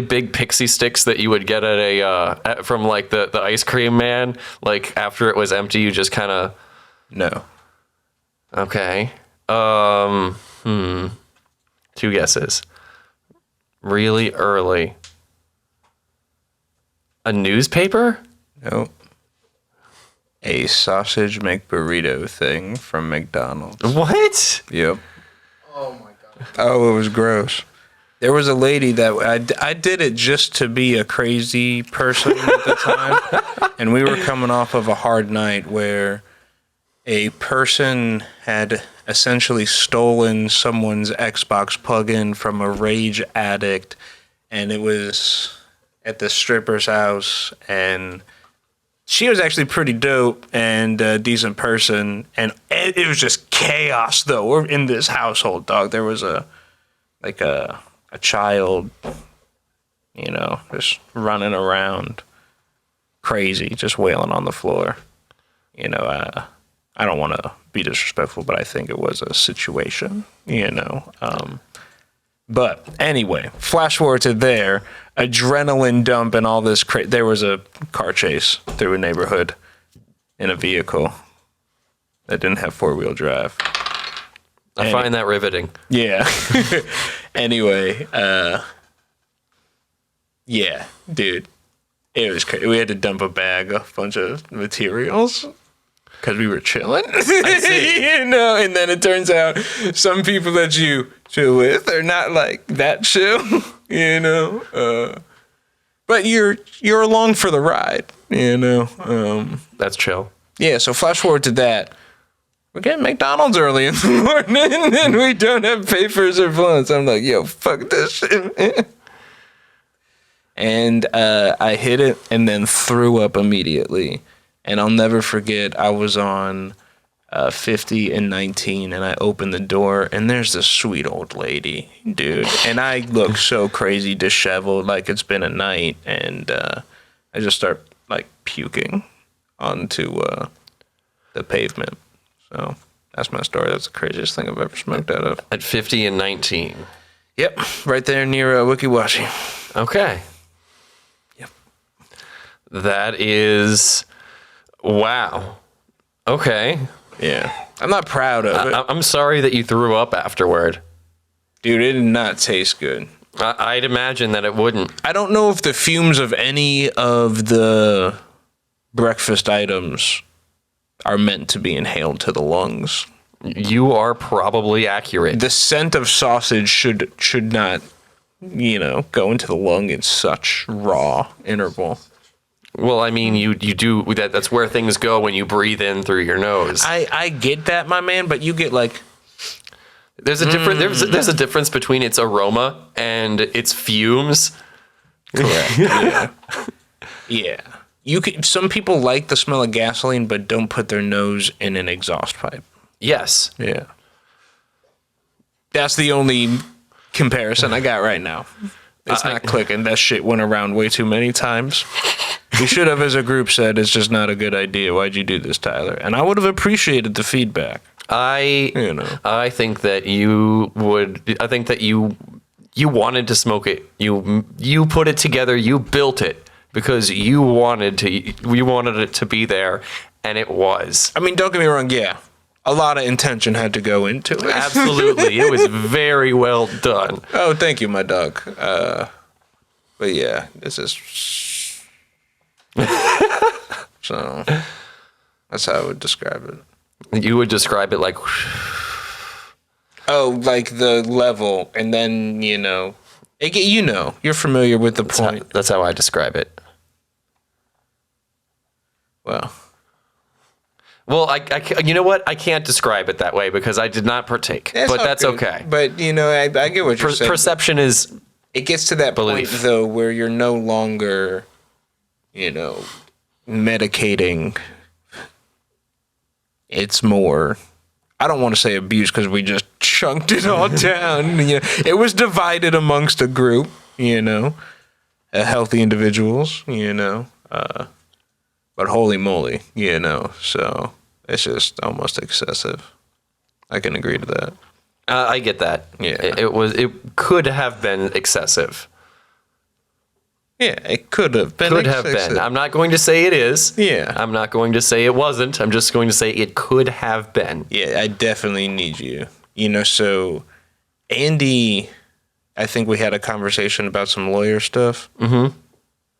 big pixie sticks that you would get at from like the ice cream man? Like after it was empty, you just kind of... No. Okay. Two guesses. Really early. A newspaper? Nope. A sausage McBurrito thing from McDonald's. What? Yep. Oh my god. Oh, it was gross. There was a lady that I did it just to be a crazy person at the time. And we were coming off of a hard night where a person had essentially stolen someone's Xbox plug-in from a rage addict. And it was at the stripper's house. And she was actually pretty dope and a decent person. And it was just chaos, though. We're in this household, dog. There was a child, just running around crazy, just wailing on the floor. I don't want to be disrespectful, but I think it was a situation, But anyway, flash forward to there, adrenaline dump and all this. There was a car chase through a neighborhood in a vehicle that didn't have four-wheel drive. I find that riveting. Yeah. Anyway, yeah, dude, it was crazy. We had to dump a bunch of materials because we were chilling. I see. And then it turns out some people that you chill with are not like that chill, But you're along for the ride, You know. That's chill. Yeah. So flash forward to that. We're getting McDonald's early in the morning, and we don't have papers or blunts. I'm like, yo, fuck this shit, man. And I hit it and then threw up immediately. And I'll never forget, I was on 50 and 19, and I opened the door, and there's this sweet old lady, dude. And I look so crazy disheveled, like it's been a night, and I just start, like, puking onto the pavement. So that's my story. That's the craziest thing I've ever smoked out of. At 50 and 19. Yep, right there near Wikiwashi. Okay. Yep. That is... Wow. Okay. Yeah. I'm not proud of it. I'm sorry that you threw up afterward. Dude, it did not taste good. I'd imagine that it wouldn't. I don't know if the fumes of any of the breakfast items are meant to be inhaled to the lungs. You are probably accurate. The scent of sausage should not, go into the lung in such raw interval. Well, I mean, you do that. That's where things go when you breathe in through your nose. I get that, my man, but you get like There's a different there's a difference between its aroma and its fumes. correct. Yeah. Yeah. Some people like the smell of gasoline, but don't put their nose in an exhaust pipe. Yes. Yeah. That's the only comparison I got right now. It's not clicking. That shit went around way too many times. We should have, as a group, said it's just not a good idea. Why'd you do this, Tyler? And I would have appreciated the feedback. I think that you would. I think that you wanted to smoke it. You put it together. You built it because you wanted it to be there, and it was. I mean, don't get me wrong. Yeah, a lot of intention had to go into it. Absolutely, it was very well done. Oh, thank you, my dog. But yeah, this is. So that's how I would describe it. You would describe it like. Oh, like the level, and then you're familiar with the point. That's how I describe it. Well, you know what? I can't describe it that way because I did not partake. But that's good. Okay. But I get what you're saying. Perception is. It gets to that belief. point though where you're no longer, medicating. It's more. I don't want to say abuse because we just chunked it all down. It was divided amongst a group. Healthy individuals. But holy moly, so it's just almost excessive. I can agree to that. I get that. Yeah. It could have been excessive. Yeah, it could have been. Could have been. I'm not going to say it is. Yeah. I'm not going to say it wasn't. I'm just going to say it could have been. Yeah, I definitely need you. So Andy, I think we had a conversation about some lawyer stuff. Mm-hmm.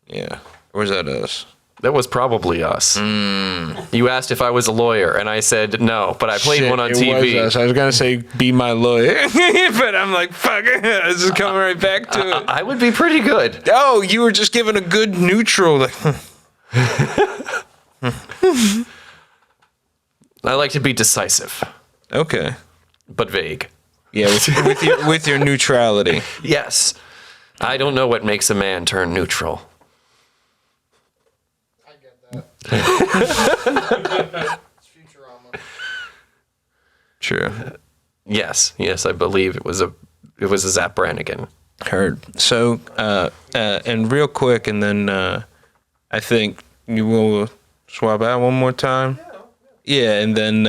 Yeah. Or was that us? That was probably us. You asked if I was a lawyer, and I said no, but I played one on TV. Was us. I was going to say, be my lawyer, but I'm like, fuck it. This is coming right back to it. I would be pretty good. Oh, you were just giving a good neutral. I like to be decisive. Okay. But vague. Yeah, with your neutrality. Yes. I don't know what makes a man turn neutral. It's Futurama. True. Yes, I believe it was a Zap Brannigan. Heard. So, and real quick, and then I think you will swap out one more time. Yeah, and then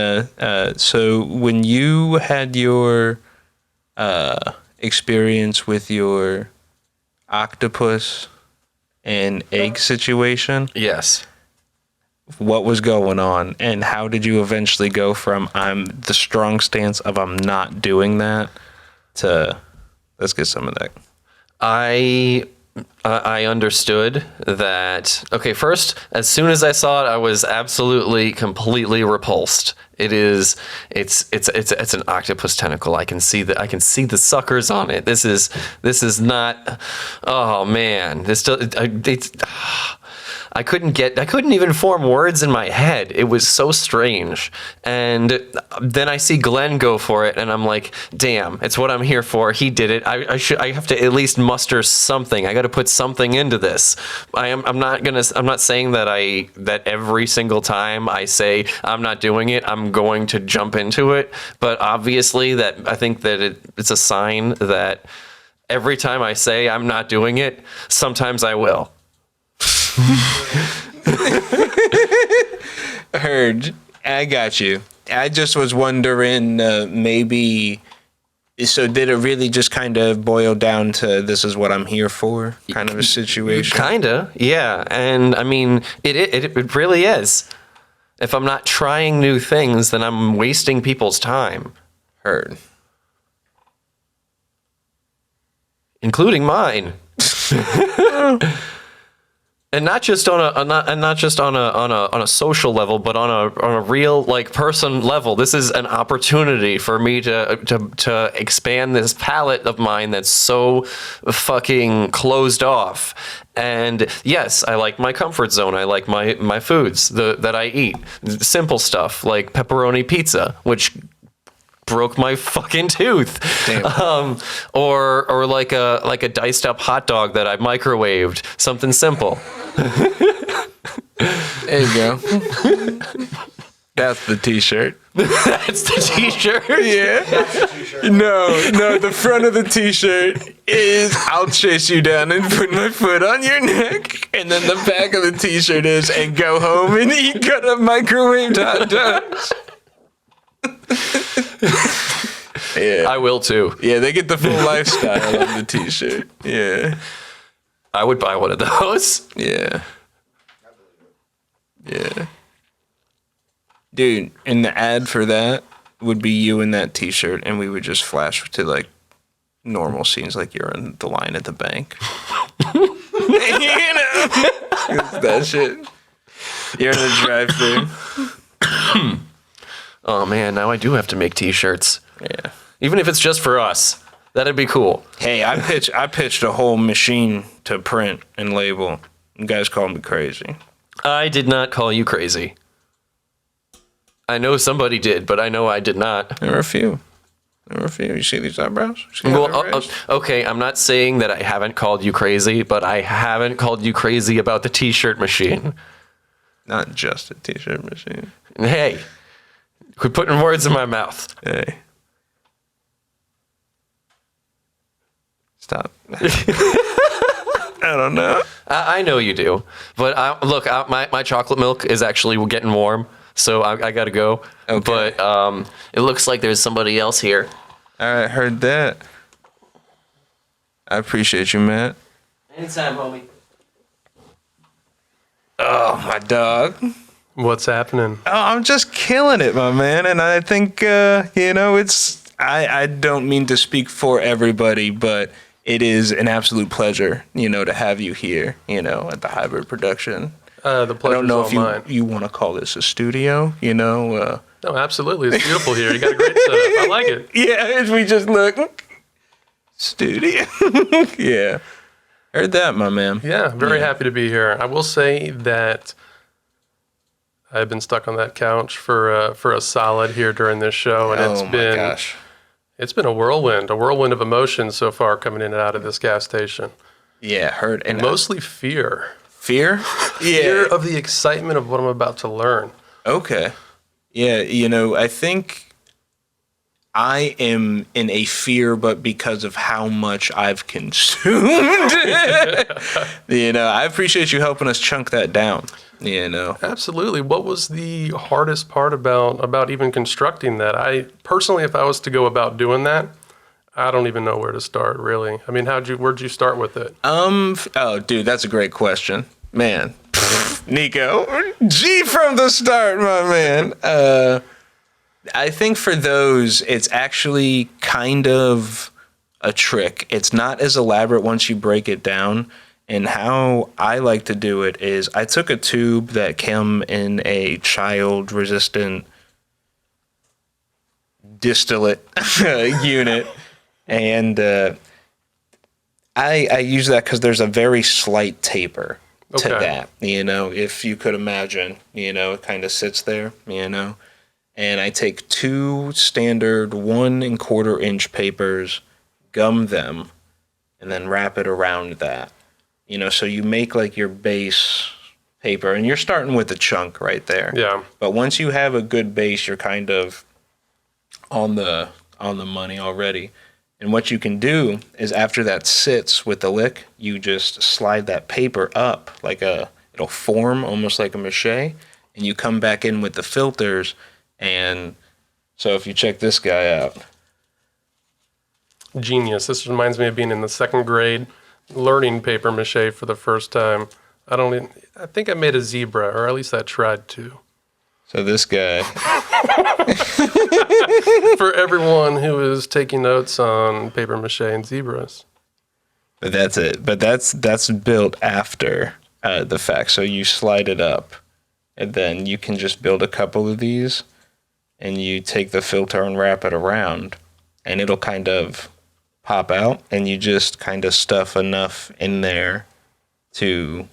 so when you had your experience with your octopus and egg situation, Yes. what was going on, and how did you eventually go from I'm the strong stance of I'm not doing that to let's get some of that. I understood that. Okay, first, as soon as I saw it, I was absolutely, completely repulsed. It's an octopus tentacle. I can see the suckers on it. This is not. Oh man, I couldn't even form words in my head. It was so strange. And then I see Glenn go for it, and I'm like, damn, it's what I'm here for. He did it. I have to at least muster something. I got to put something into this. I'm not saying that every single time I say I'm not doing it, I'm going to jump into it. But obviously I think that it's a sign that every time I say I'm not doing it, sometimes I will. Heard. I got you. I just was wondering, maybe. So did it really just kind of boil down to this is what I'm here for kind of a situation? Kinda, yeah. And I mean, it really is. If I'm not trying new things, then I'm wasting people's time. Heard. Including mine. And not just on a social level, but on a real like person level. This is an opportunity for me to expand this palette of mine that's so fucking closed off. And yes, I like my comfort zone. I like my foods that I eat. Simple stuff like pepperoni pizza, which broke my fucking tooth. Damn. Or like a diced up hot dog that I microwaved. Something simple. There you go. That's the t-shirt. That's the t-shirt? Yeah. No, the front of the t-shirt is I'll chase you down and put my foot on your neck. And then the back of the t-shirt is and go home and eat cut up microwaved hot dogs. Yeah. I will too. Yeah, they get the full lifestyle on the t-shirt. Yeah. I would buy one of those. Yeah. Yeah. Dude, and the ad for that would be you in that t-shirt, and we would just flash to like normal scenes, like you're in the line at the bank. You know? It's that shit. You're in the drive-thru. Oh man, now I do have to make t-shirts. Yeah. Even if it's just for us. That'd be cool. Hey, I pitched a whole machine to print and label. You guys called me crazy. I did not call you crazy. I know somebody did, but I know I did not. There were a few. You see these eyebrows? See how Well, they're raised? okay, I'm not saying that I haven't called you crazy, but I haven't called you crazy about the t-shirt machine. Not just a t-shirt machine. And hey, quit putting words in my mouth. Hey. Stop. I don't know. I know you do, but look, my chocolate milk is actually getting warm, so I gotta go. Okay. But it looks like there's somebody else here. All right, heard that. I appreciate you, Matt. Anytime, homie. Oh, my dog. What's happening? Oh, I'm just killing it, my man. And I think, it's... I don't mean to speak for everybody, but it is an absolute pleasure, to have you here, at the Hibyrd Production. The I pleasure's don't know all if mine. you want to call this a studio, No, absolutely. It's beautiful here. You got a great setup. I like it. Yeah, as we just look. Studio. Yeah. Heard that, my man. Yeah, very happy to be here. I will say that I've been stuck on that couch for a solid here during this show, and Oh, my gosh. it's been a whirlwind of emotions so far coming in and out of this gas station. Yeah, heard. And Mostly fear. fear? Fear of the excitement of what I'm about to learn. Okay. Yeah, I think I am in a fear, but because of how much I've consumed. I appreciate you helping us chunk that down. Absolutely. What was the hardest part about even constructing that? I personally, if I was to go about doing that, I don't even know where to start, really. I mean, where'd you start with it? Oh, dude, that's a great question. Man. Nico. G from the start, my man. I think for those, it's actually kind of a trick. It's not as elaborate once you break it down. And how I like to do it is I took a tube that came in a child-resistant distillate unit, and I use that because there's a very slight taper. to Okay. that, you know, if you could imagine, you know, it kind of sits there, you know, and I take 2 standard 1¼ inch papers, gum them, and then wrap it around that, you know, so you make like your base paper, and you're starting with a chunk right there. Yeah. But once you have a good base, you're kind of on the money already. And what you can do is after that sits with the lick, you just slide that paper up it'll form almost like a mache, and you come back in with the filters. And so if you check this guy out. Genius. This reminds me of being in the 2nd grade, learning paper mache for the first time. I think I made a zebra, or at least I tried to. So this guy, For everyone who is taking notes on paper mache and zebras. but that's it. But that's built after the fact. So you slide it up, and then you can just build a couple of these, and you take the filter and wrap it around, and it'll kind of pop out, and you just kind of stuff enough in there to,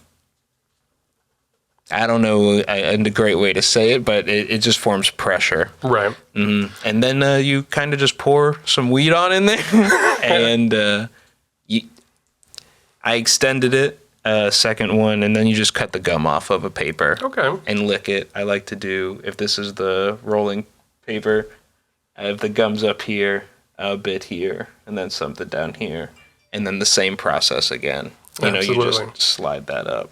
I don't know a great way to say it, but it just forms pressure. Right. And then you kind of just pour some weed on in there, and I extended it second one, and then you just cut the gum off of a paper. Okay. And lick it. I like to do, if this is the rolling paper, I have the gums up here, a bit here, and then something down here, and then the same process again. You know, you Absolutely. just slide that up.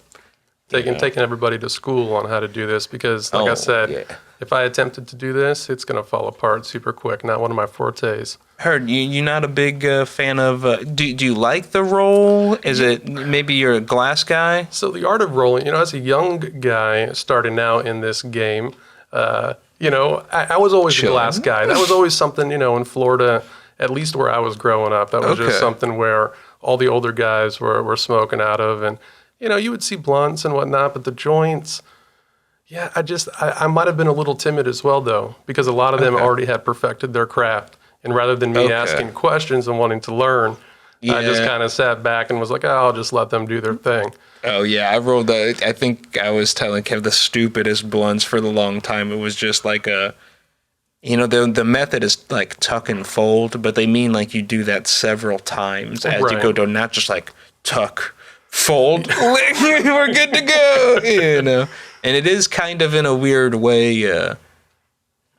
Taking Yeah. everybody to school on how to do this, because like I Oh, said, yeah. if I attempted to do this, it's going to fall apart super quick. Not one of my fortes. Heard you're not a big fan of. Do you like the roll? Is it maybe you're a glass guy? So the art of rolling, as a young guy starting out in this game, I was always a Chilling. glass guy. That was always something, in Florida, at least where I was growing up. That was Okay. just something where all the older guys were smoking out of. And, you would see blunts and whatnot, but the joints, yeah, I might have been a little timid as well, though, because a lot of them already had perfected their craft. And rather than me Okay. asking questions and wanting to learn, I just Yeah. kind of sat back and was like, I'll just let them do their thing. Oh yeah, I rolled. I think I was telling Kev the stupidest blunts for the long time. It was just like the method is like tuck and fold, but they mean like you do that several times as you Right. go down, not just like tuck, fold, we're good to go, And it is kind of in a weird way,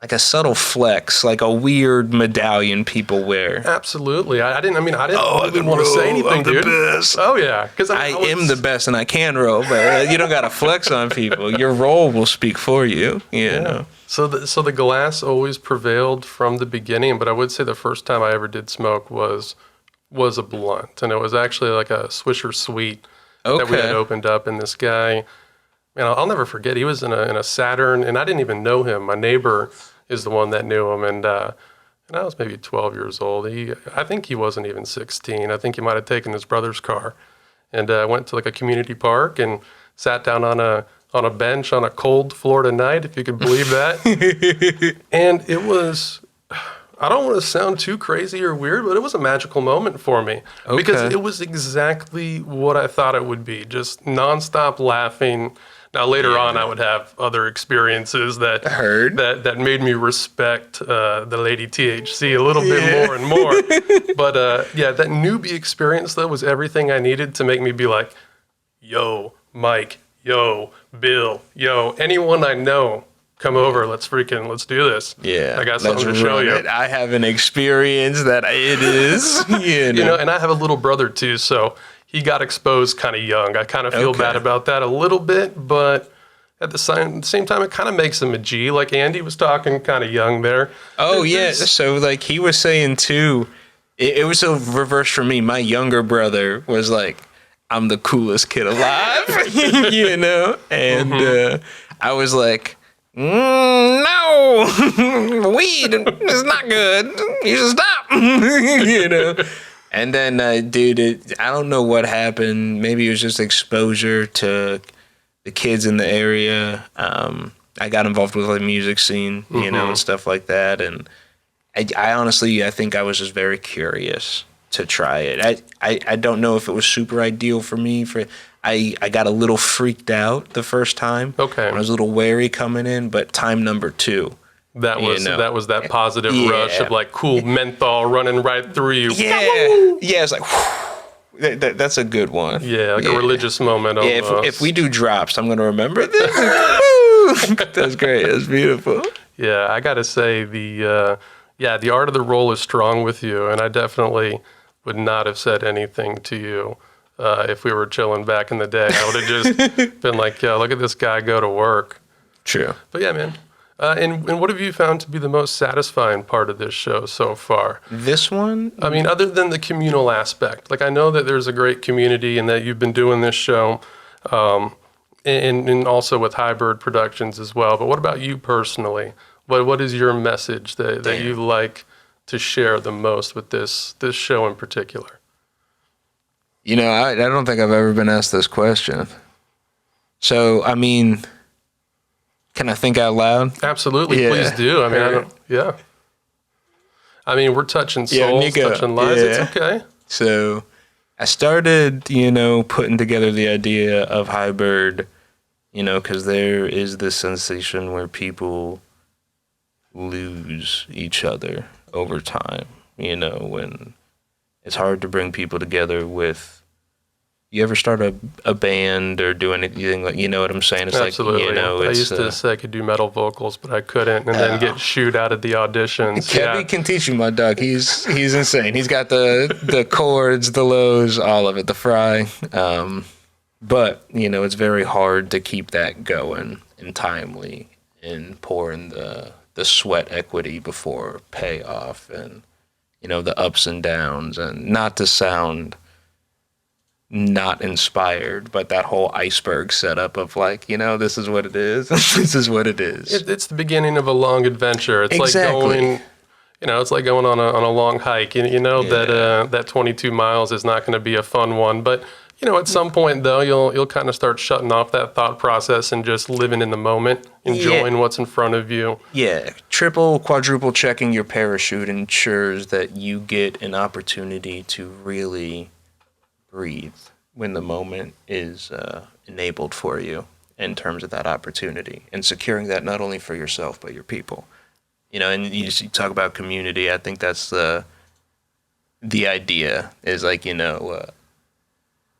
like a subtle flex, like a weird medallion people wear. Absolutely. I didn't I really can want to say roll, anything, I'm the dude. best. Oh, yeah. Because I am the best and I can roll, but you don't got to flex on people. Your roll will speak for you, you know. So the glass always prevailed from the beginning, but I would say the first time I ever did smoke was a blunt. And it was actually like a Swisher Sweet that we had Okay. opened up. And this guy, man, I'll never forget, he was in a Saturn, and I didn't even know him. My neighbor is the one that knew him, and I was maybe 12 years old. I think he wasn't even 16. I think he might have taken his brother's car, and went to like a community park and sat down on a bench on a cold Florida night, if you could believe that. And it was, I don't want to sound too crazy or weird, but it was a magical moment for me because Okay. it was exactly what I thought it would be, just nonstop laughing. Now later on, I would have other experiences that Heard. that made me respect the lady THC a little bit more and more. But that newbie experience though was everything I needed to make me be like, "Yo, Mike, yo, Bill, yo, anyone I know, come over. Let's do this." Yeah. I got something to show run you. it. I have an experience that it is, And I have a little brother too, so he got exposed kind of young. I kind of feel Okay. bad about that a little bit, but at the same time, it kind of makes him a G. Like Andy was talking kind of young there. Oh yeah, There's- so like he was saying too, it was a reverse for me. My younger brother was like, "I'm the coolest kid alive," and I was like, "No, weed is not good. You should stop," And then, dude, I don't know what happened. Maybe it was just exposure to the kids in the area. I got involved with the music scene, and stuff like that. And I honestly, I think I was just very curious to try it. I don't know if it was super ideal for me. I got a little freaked out the first time. Okay. I was a little wary coming in, but time number 2. That was You know. that positive Yeah. rush of like cool menthol running right through you. Yeah. Yeah, it's like, that's a good one. Yeah, like a religious moment. Yeah, Almost. if we do drops, I'm going to remember this. That's great. That's beautiful. Yeah, I got to say the art of the role is strong with you, and I definitely would not have said anything to you if we were chilling back in the day. I would have just been like, "Yo, look at this guy go to work." True. But yeah, man. And what have you found to be the most satisfying part of this show so far? This one? I mean, other than the communal aspect, like I know that there's a great community and that you've been doing this show, and also with Hibyrd Productions as well. But what about you personally? What is your message that you like to share the most with this show in particular? You know, I don't think I've ever been asked this question. So, I mean, can I think out loud? Absolutely, Yeah. please do. I mean, I mean, we're touching souls, Nico, touching lives. yeah. It's okay. So I started, putting together the idea of Hibyrd, because there is this sensation where people lose each other over time, when it's hard to bring people together with. You ever start a band or do anything like, you know what I'm saying? It's Absolutely. like, I used to say I could do metal vocals, but I couldn't, and then get shooed out of the auditions. Kevin can teach you, my dog. He's insane. He's got the chords, the lows, all of it, the fry. But, it's very hard to keep that going and timely and pour in the sweat equity before payoff and, the ups and downs, and not to sound not inspired, but that whole iceberg setup of like, this is what it is. This is what it is. It's the beginning of a long adventure. It's Exactly. like going, it's like going on a long hike. That 22 miles is not going to be a fun one, but at some point though, you'll kind of start shutting off that thought process and just living in the moment, enjoying what's in front of you. Yeah, triple, quadruple checking your parachute ensures that you get an opportunity to really breathe when the moment is enabled for you in terms of that opportunity, and securing that not only for yourself but your people. And you talk about community. I think that's the idea is like,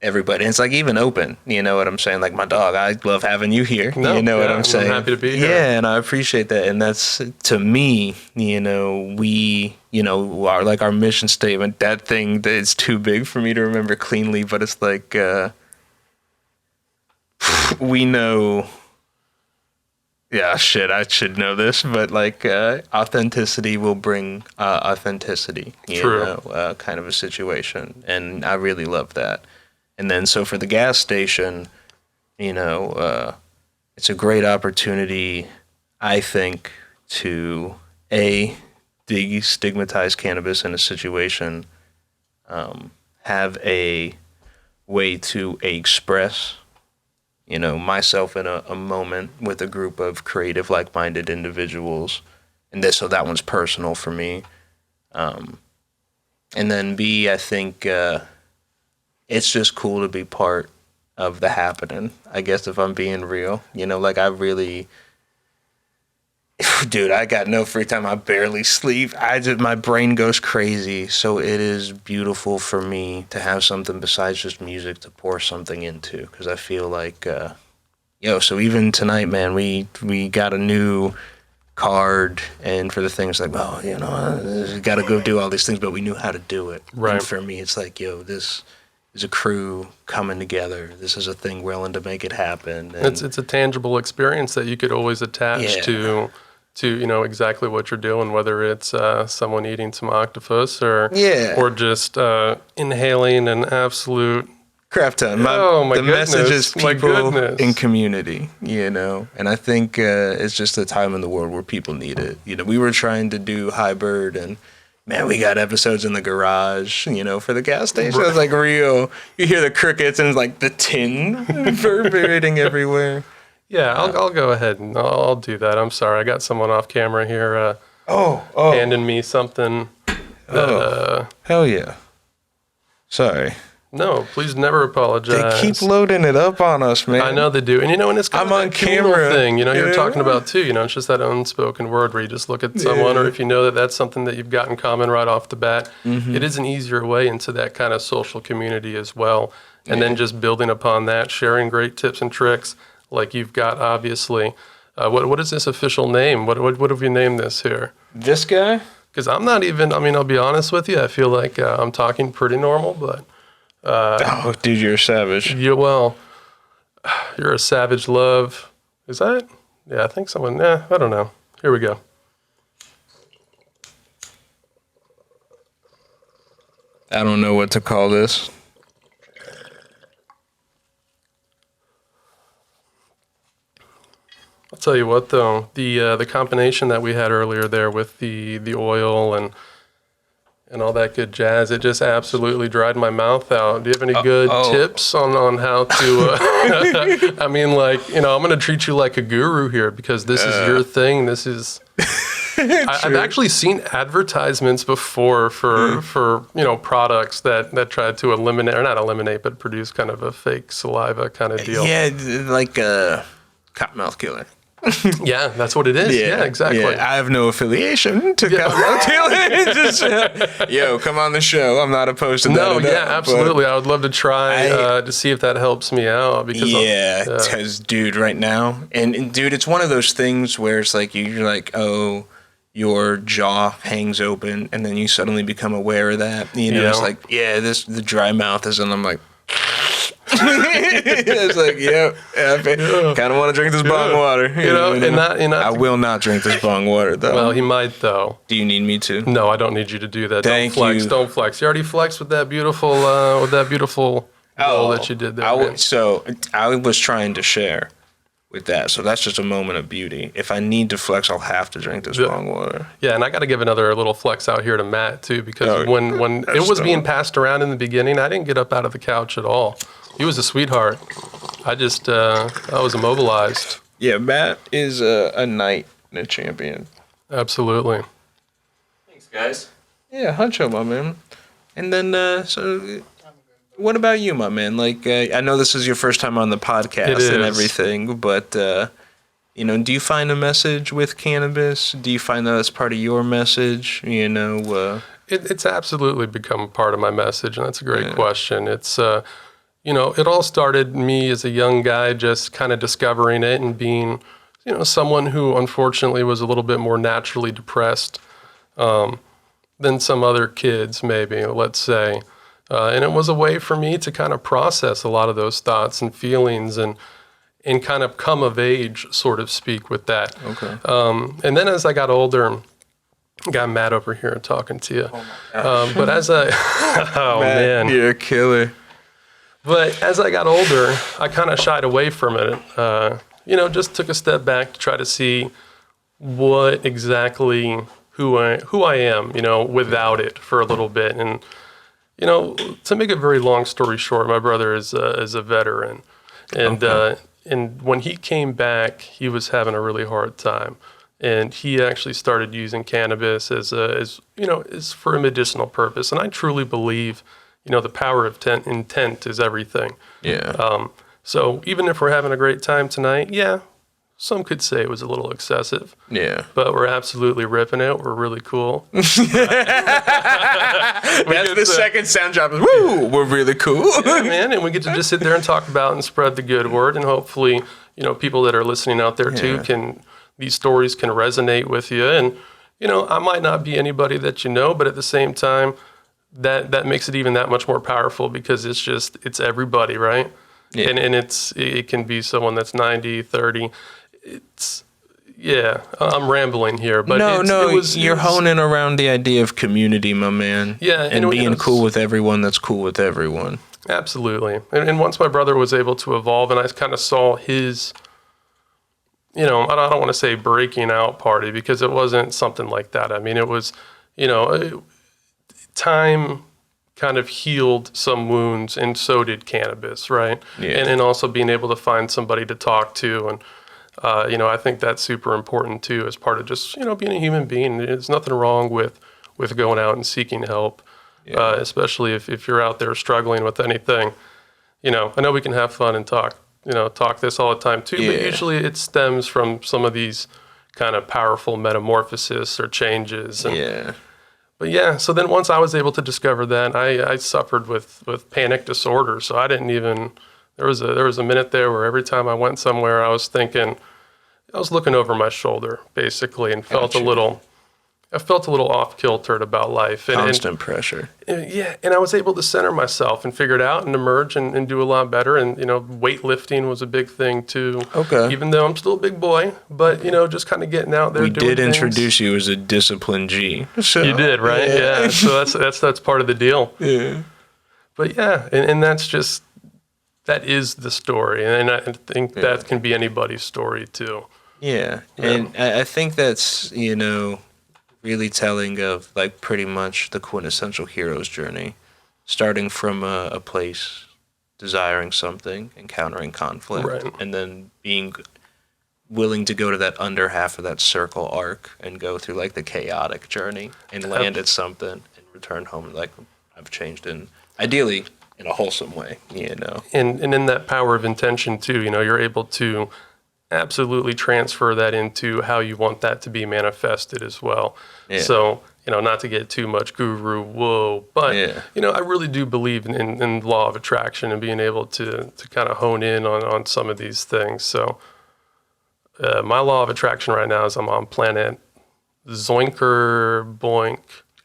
everybody. And it's like even open, you know what I'm saying? Like my dog, I love having you here. No, you know what I'm I'm saying? happy to be here. Yeah, and I appreciate that. And that's, to me, we, our, like our mission statement, that thing that is too big for me to remember cleanly, but it's like, we know, yeah, shit, I should know this, but like authenticity will bring authenticity, True. Kind of a situation. And I really love that. And then so for the gas station, it's a great opportunity, I think, to destigmatize cannabis in a situation, have a way to express, myself in a moment with a group of creative, like-minded individuals, and so that one's personal for me. And then B, I think it's just cool to be part of the happening, I guess, if I'm being real. Like I really, dude, I got no free time. I barely sleep. My brain goes crazy. So it is beautiful for me to have something besides just music to pour something into, because I feel like, so even tonight, man, we got a new card, and for the things like, got to go do all these things, but we knew how to do it. Right. And for me, it's like, this is a crew coming together. This is a thing willing to make it happen. And It's a tangible experience that you could always attach to exactly what you're doing, whether it's someone eating some octopus or just inhaling an absolute craft time. My the message is goodness, my people goodness. in community, and I think it's just a time in the world where people need it. We were trying to do Hibyrd, and man, we got episodes in the garage, for the gas station. It's like real. You hear the crickets and it's like the tin reverberating everywhere. Yeah, I'll go ahead and I'll do that. I'm sorry, I got someone off camera here handing me something. Hell yeah. Sorry. No, please never They apologize. keep loading it up on us, man. I know they do, and and it's kind I'm of on that communal camera. thing. You're Yeah. talking about too. It's just that unspoken word where you just look at someone, or if you know that that's something that you've got in common right off the bat, it is an easier way into that kind of social community as well. And then just building upon that, sharing great tips and tricks, like you've got obviously. What is this official name? What have we named this here? This guy? Because I'm not even. I mean, I'll be honest with you. I feel like I'm talking pretty normal, but. Oh, dude, you're a savage. Well, you're a savage love. Is that? Yeah, I think someone. Yeah, I don't know. Here we go. I don't know what to call this. I'll tell you what, though, the combination that we had earlier there with the oil and all that good jazz, it just absolutely dried my mouth out. Do you have any good tips on how to? I mean, I'm going to treat you like a guru here because this is your thing. This is. I've actually seen advertisements before for products that try to eliminate, or not eliminate, but produce kind of a fake saliva kind of deal. Yeah, like a cottonmouth killer. Yeah, that's what it is. Yeah, exactly. Yeah. I have no affiliation to cottonmouth killer. Just, yo, come on the show. I'm not opposed to that. No, yeah, absolutely. I would love to try to see if that helps me out. Because dude, right now, and dude, it's one of those things where it's like you're like, oh, your jaw hangs open, and then you suddenly become aware of that. It's like, the dry mouth is, and I'm like. It's like, kind of want to drink this bong water. I will not drink this bong water, though. Well, he might, though. Do you need me to? No, I don't need you to do that. Thank you. Don't flex. You already flexed with that beautiful, roll that you did there. So I was trying to share with that. So that's just a moment of beauty. If I need to flex, I'll have to drink this bong water. Yeah, and I got to give another little flex out here to Matt, too, because when it was being passed around in the beginning, I didn't get up out of the couch at all. He was a sweetheart. I was immobilized. Yeah, Matt is a knight and a champion. Absolutely. Thanks, guys. Yeah, huncho, my man. And then, so what about you, my man? Like, I know this is your first time on the podcast and everything, but, do you find a message with cannabis? Do you find that that's part of your message? It's absolutely become part of my message, and that's a great question. It's, it all started me as a young guy just kind of discovering it and being, someone who unfortunately was a little bit more naturally depressed than some other kids, maybe, let's say. And it was a way for me to kind of process a lot of those thoughts and feelings and kind of come of age, sort of speak, with that. Okay. And then as I got older, got Matt over here talking to you. But as I, Matt, you're a killer. But as I got older, I kind of shied away from it. Just took a step back to try to see what exactly who I am, without it for a little bit. And to make a very long story short, my brother is a veteran, and when he came back, he was having a really hard time, and he actually started using cannabis as for a medicinal purpose. And I truly believe, the power of intent is everything. Yeah. So even if we're having a great time tonight, some could say it was a little excessive. Yeah. But we're absolutely ripping it. We're really cool. That's the second sound drop. Woo! We're really cool. Yeah, man. And we get to just sit there and talk about and spread the good word. And hopefully, people that are listening out there too these stories can resonate with you. And, I might not be anybody that you know, but at the same time, that makes it even that much more powerful because it's everybody, right? Yeah. And it can be someone that's 90, 30. I'm rambling here, but you're honing around the idea of community, my man. Yeah, and being cool with everyone that's cool with everyone. Absolutely. And once my brother was able to evolve, and I kind of saw his, I don't want to say breaking out party because it wasn't something like that. I mean, it was, time kind of healed some wounds, and so did cannabis, right? Yeah. And also being able to find somebody to talk to, and I think that's super important too, as part of just being a human being. There's nothing wrong with going out and seeking help. especially if you're out there struggling with anything. You know, I know we can have fun and talk this all the time too, but usually it stems from some of these kind of powerful metamorphosis or changes. And, But yeah, so then once I was able to discover that, I suffered with panic disorder. So I didn't even, there was a minute there where every time I went somewhere, I was looking over my shoulder basically and felt a little off kiltered about life. Constant pressure. And I was able to center myself and figure it out and emerge and do a lot better. And, you know, weightlifting was a big thing too. Okay. Even though I'm still a big boy, but, you know, just kind of getting out there. We did introduce you as a disciplined G. So, you did, right? Yeah. So that's part of the deal. Yeah. But yeah, and that is the story. And I think that can be anybody's story too. Yeah. And I think that's, you know, really telling of like pretty much the quintessential hero's journey, starting from a place, desiring something, encountering conflict, and then being willing to go to that under half of that circle arc and go through like the chaotic journey and land at something and return home like I've changed in ideally in a wholesome way, you know. And in that power of intention too, you know, you're able to absolutely transfer that into how you want that to be manifested as well. Yeah. So, you know, not to get too much guru whoa, but, you know, I really do believe in law of attraction and being able to kind of hone in on some of these things. So my law of attraction right now is I'm on planet Zoinker Boink.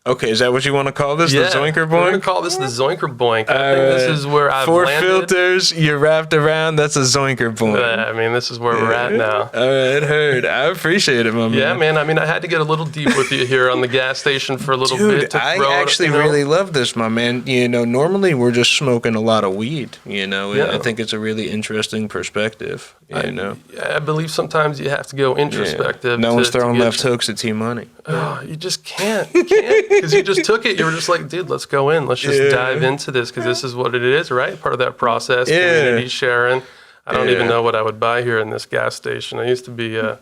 Okay, is that what you want to call this? The Zoinker Boink? We're going to call this the Zoinker Boink. I think this is where I've landed. 4 filters, you're wrapped around, that's a Zoinker Boink. I mean, this is where we're at now. All right, heard. I appreciate it, my man. Yeah, man. I mean, I had to get a little deep with you here on the gas station for a little bit. I actually really love this, my man. You know, normally we're just smoking a lot of weed, you know. I think it's a really interesting perspective, you know. I believe sometimes you have to go introspective. No one's throwing left hooks at T-Money. Oh, you just can't. You can't. Because you just took it. You were just like, dude, let's go in. Let's just dive into this because this is what it is, right? Part of that process, community sharing. I don't even know what I would buy here in this gas station. I used to be a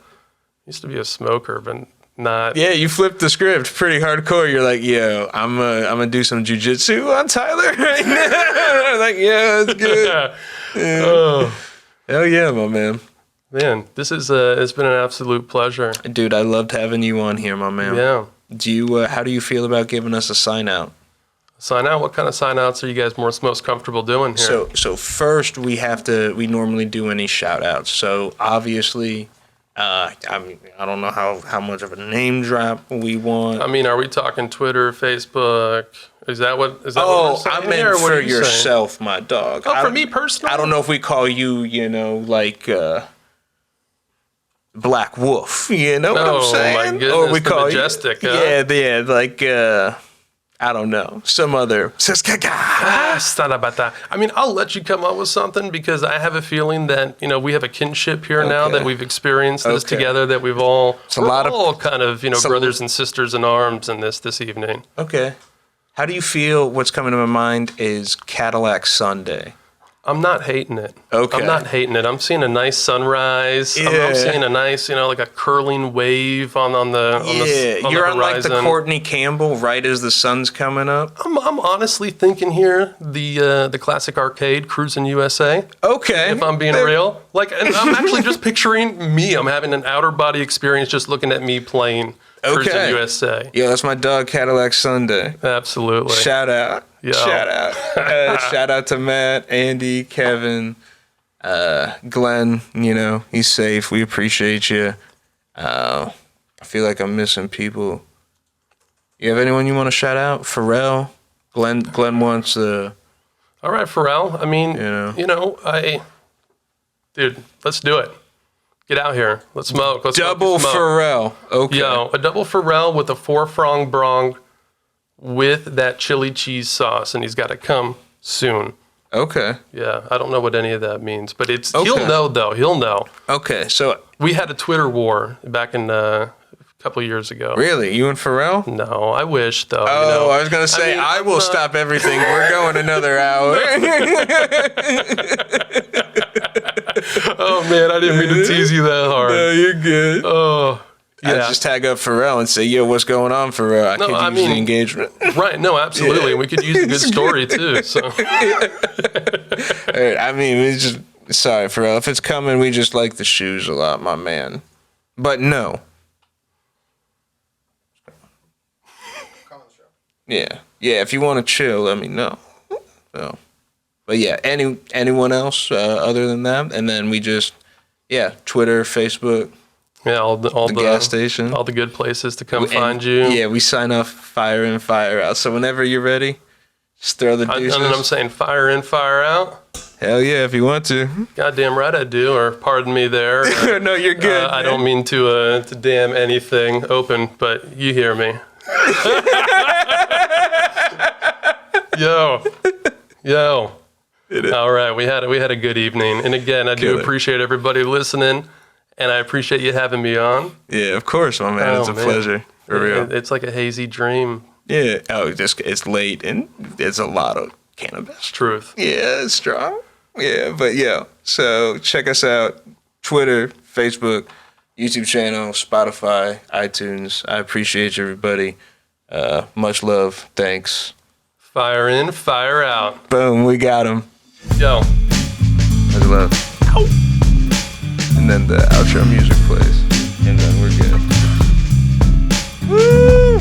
smoker, but not. Yeah, you flipped the script pretty hardcore. You're like, yo, I'm gonna do some jujitsu on Tyler right now. Like, yeah, that's good. Oh, hell yeah, my man. Man, this is it's been an absolute pleasure. Dude, I loved having you on here, my man. Yeah. How do you feel about giving us a sign out? Sign out? What kind of sign outs are you guys most comfortable doing here? So first we normally do any shout outs. So obviously, I mean, I don't know how much of a name drop we want. I mean, are we talking Twitter, Facebook? Is that what you're saying? I meant for yourself, my dog. Oh, for me personally? I don't know if we call you, you know, like Black Wolf, you know what I'm saying? Oh my goodness, or we call Majestic, you, huh? like I don't know, some other. I mean, I'll let you come up with something because I have a feeling that, you know, we have a kinship here now that we've experienced this together, that we're all kind of, you know, brothers and sisters in arms in this evening. Okay. How do you feel? What's coming to my mind is Cadillac Sunday. I'm not hating it. Okay. I'm not hating it. I'm seeing a nice sunrise. Yeah. I'm seeing a nice, you know, like a curling wave on the You're on like the Courtney Campbell right as the sun's coming up. I'm honestly thinking here the classic arcade Cruising USA. Okay. If I'm being real, like, and I'm actually just picturing me. I'm having an outer body experience just looking at me playing Cruising USA. Yeah, that's my dog Cadillac Sunday. Absolutely. Shout out. Yo. Shout out. Shout out to Matt, Andy, Kevin, Glenn. You know, he's safe. We appreciate you. I feel like I'm missing people. You have anyone you want to shout out? Pharrell? Glenn wants the... All right, Pharrell. I mean, dude, let's do it. Get out here. Let's smoke. Double Pharrell. Okay. Yo, a double Pharrell with a 4-prong brong with that chili cheese sauce, and he's got to come soon. Okay. Yeah, I don't know what any of that means, but he'll know, though. He'll know. Okay, so... We had a Twitter war back in a couple of years ago. Really? You and Pharrell? No, I wish, though. Oh, I was going to say, I will stop everything. We're going another hour. Oh, man, I didn't mean to tease you that hard. No, you're good. Oh, I Yeah. just tag up Pharrell and say, "Yo, what's going on, Pharrell?" I No, could I use the mean- engagement. Right. No, absolutely. We could use a good story too. So All right, I mean, we just sorry, Pharrell. If it's coming, we just like the shoes a lot, my man. But no. Yeah, yeah. If you want to chill, let me know. So, but yeah, anyone else other than that, and then we just Twitter, Facebook, yeah, all the gas station, all the good places to come And, find you. Yeah, we sign off fire in, fire out. So whenever you're ready, just throw the And deuces. then I'm saying fire in, fire out. Hell yeah, if you want to. Goddamn right I do. Or pardon me there. No, you're good. I don't mean to damn anything open, but you hear me. Yo. All right, we had a good evening, and again, I do Killer. appreciate everybody listening, and I appreciate you having me on. Yeah, of course, my man. It's a man. pleasure. For real. It's like a hazy dream. Yeah. Oh, it's late and it's a lot of cannabis. Truth. Yeah, it's strong. Yeah, but yeah. So check us out: Twitter, Facebook, YouTube channel, Spotify, iTunes. I appreciate you, everybody. Much love. Thanks. Fire in, fire out. Boom. We got him. Yo. Much love. And then the outro music plays, and then we're good. Woo!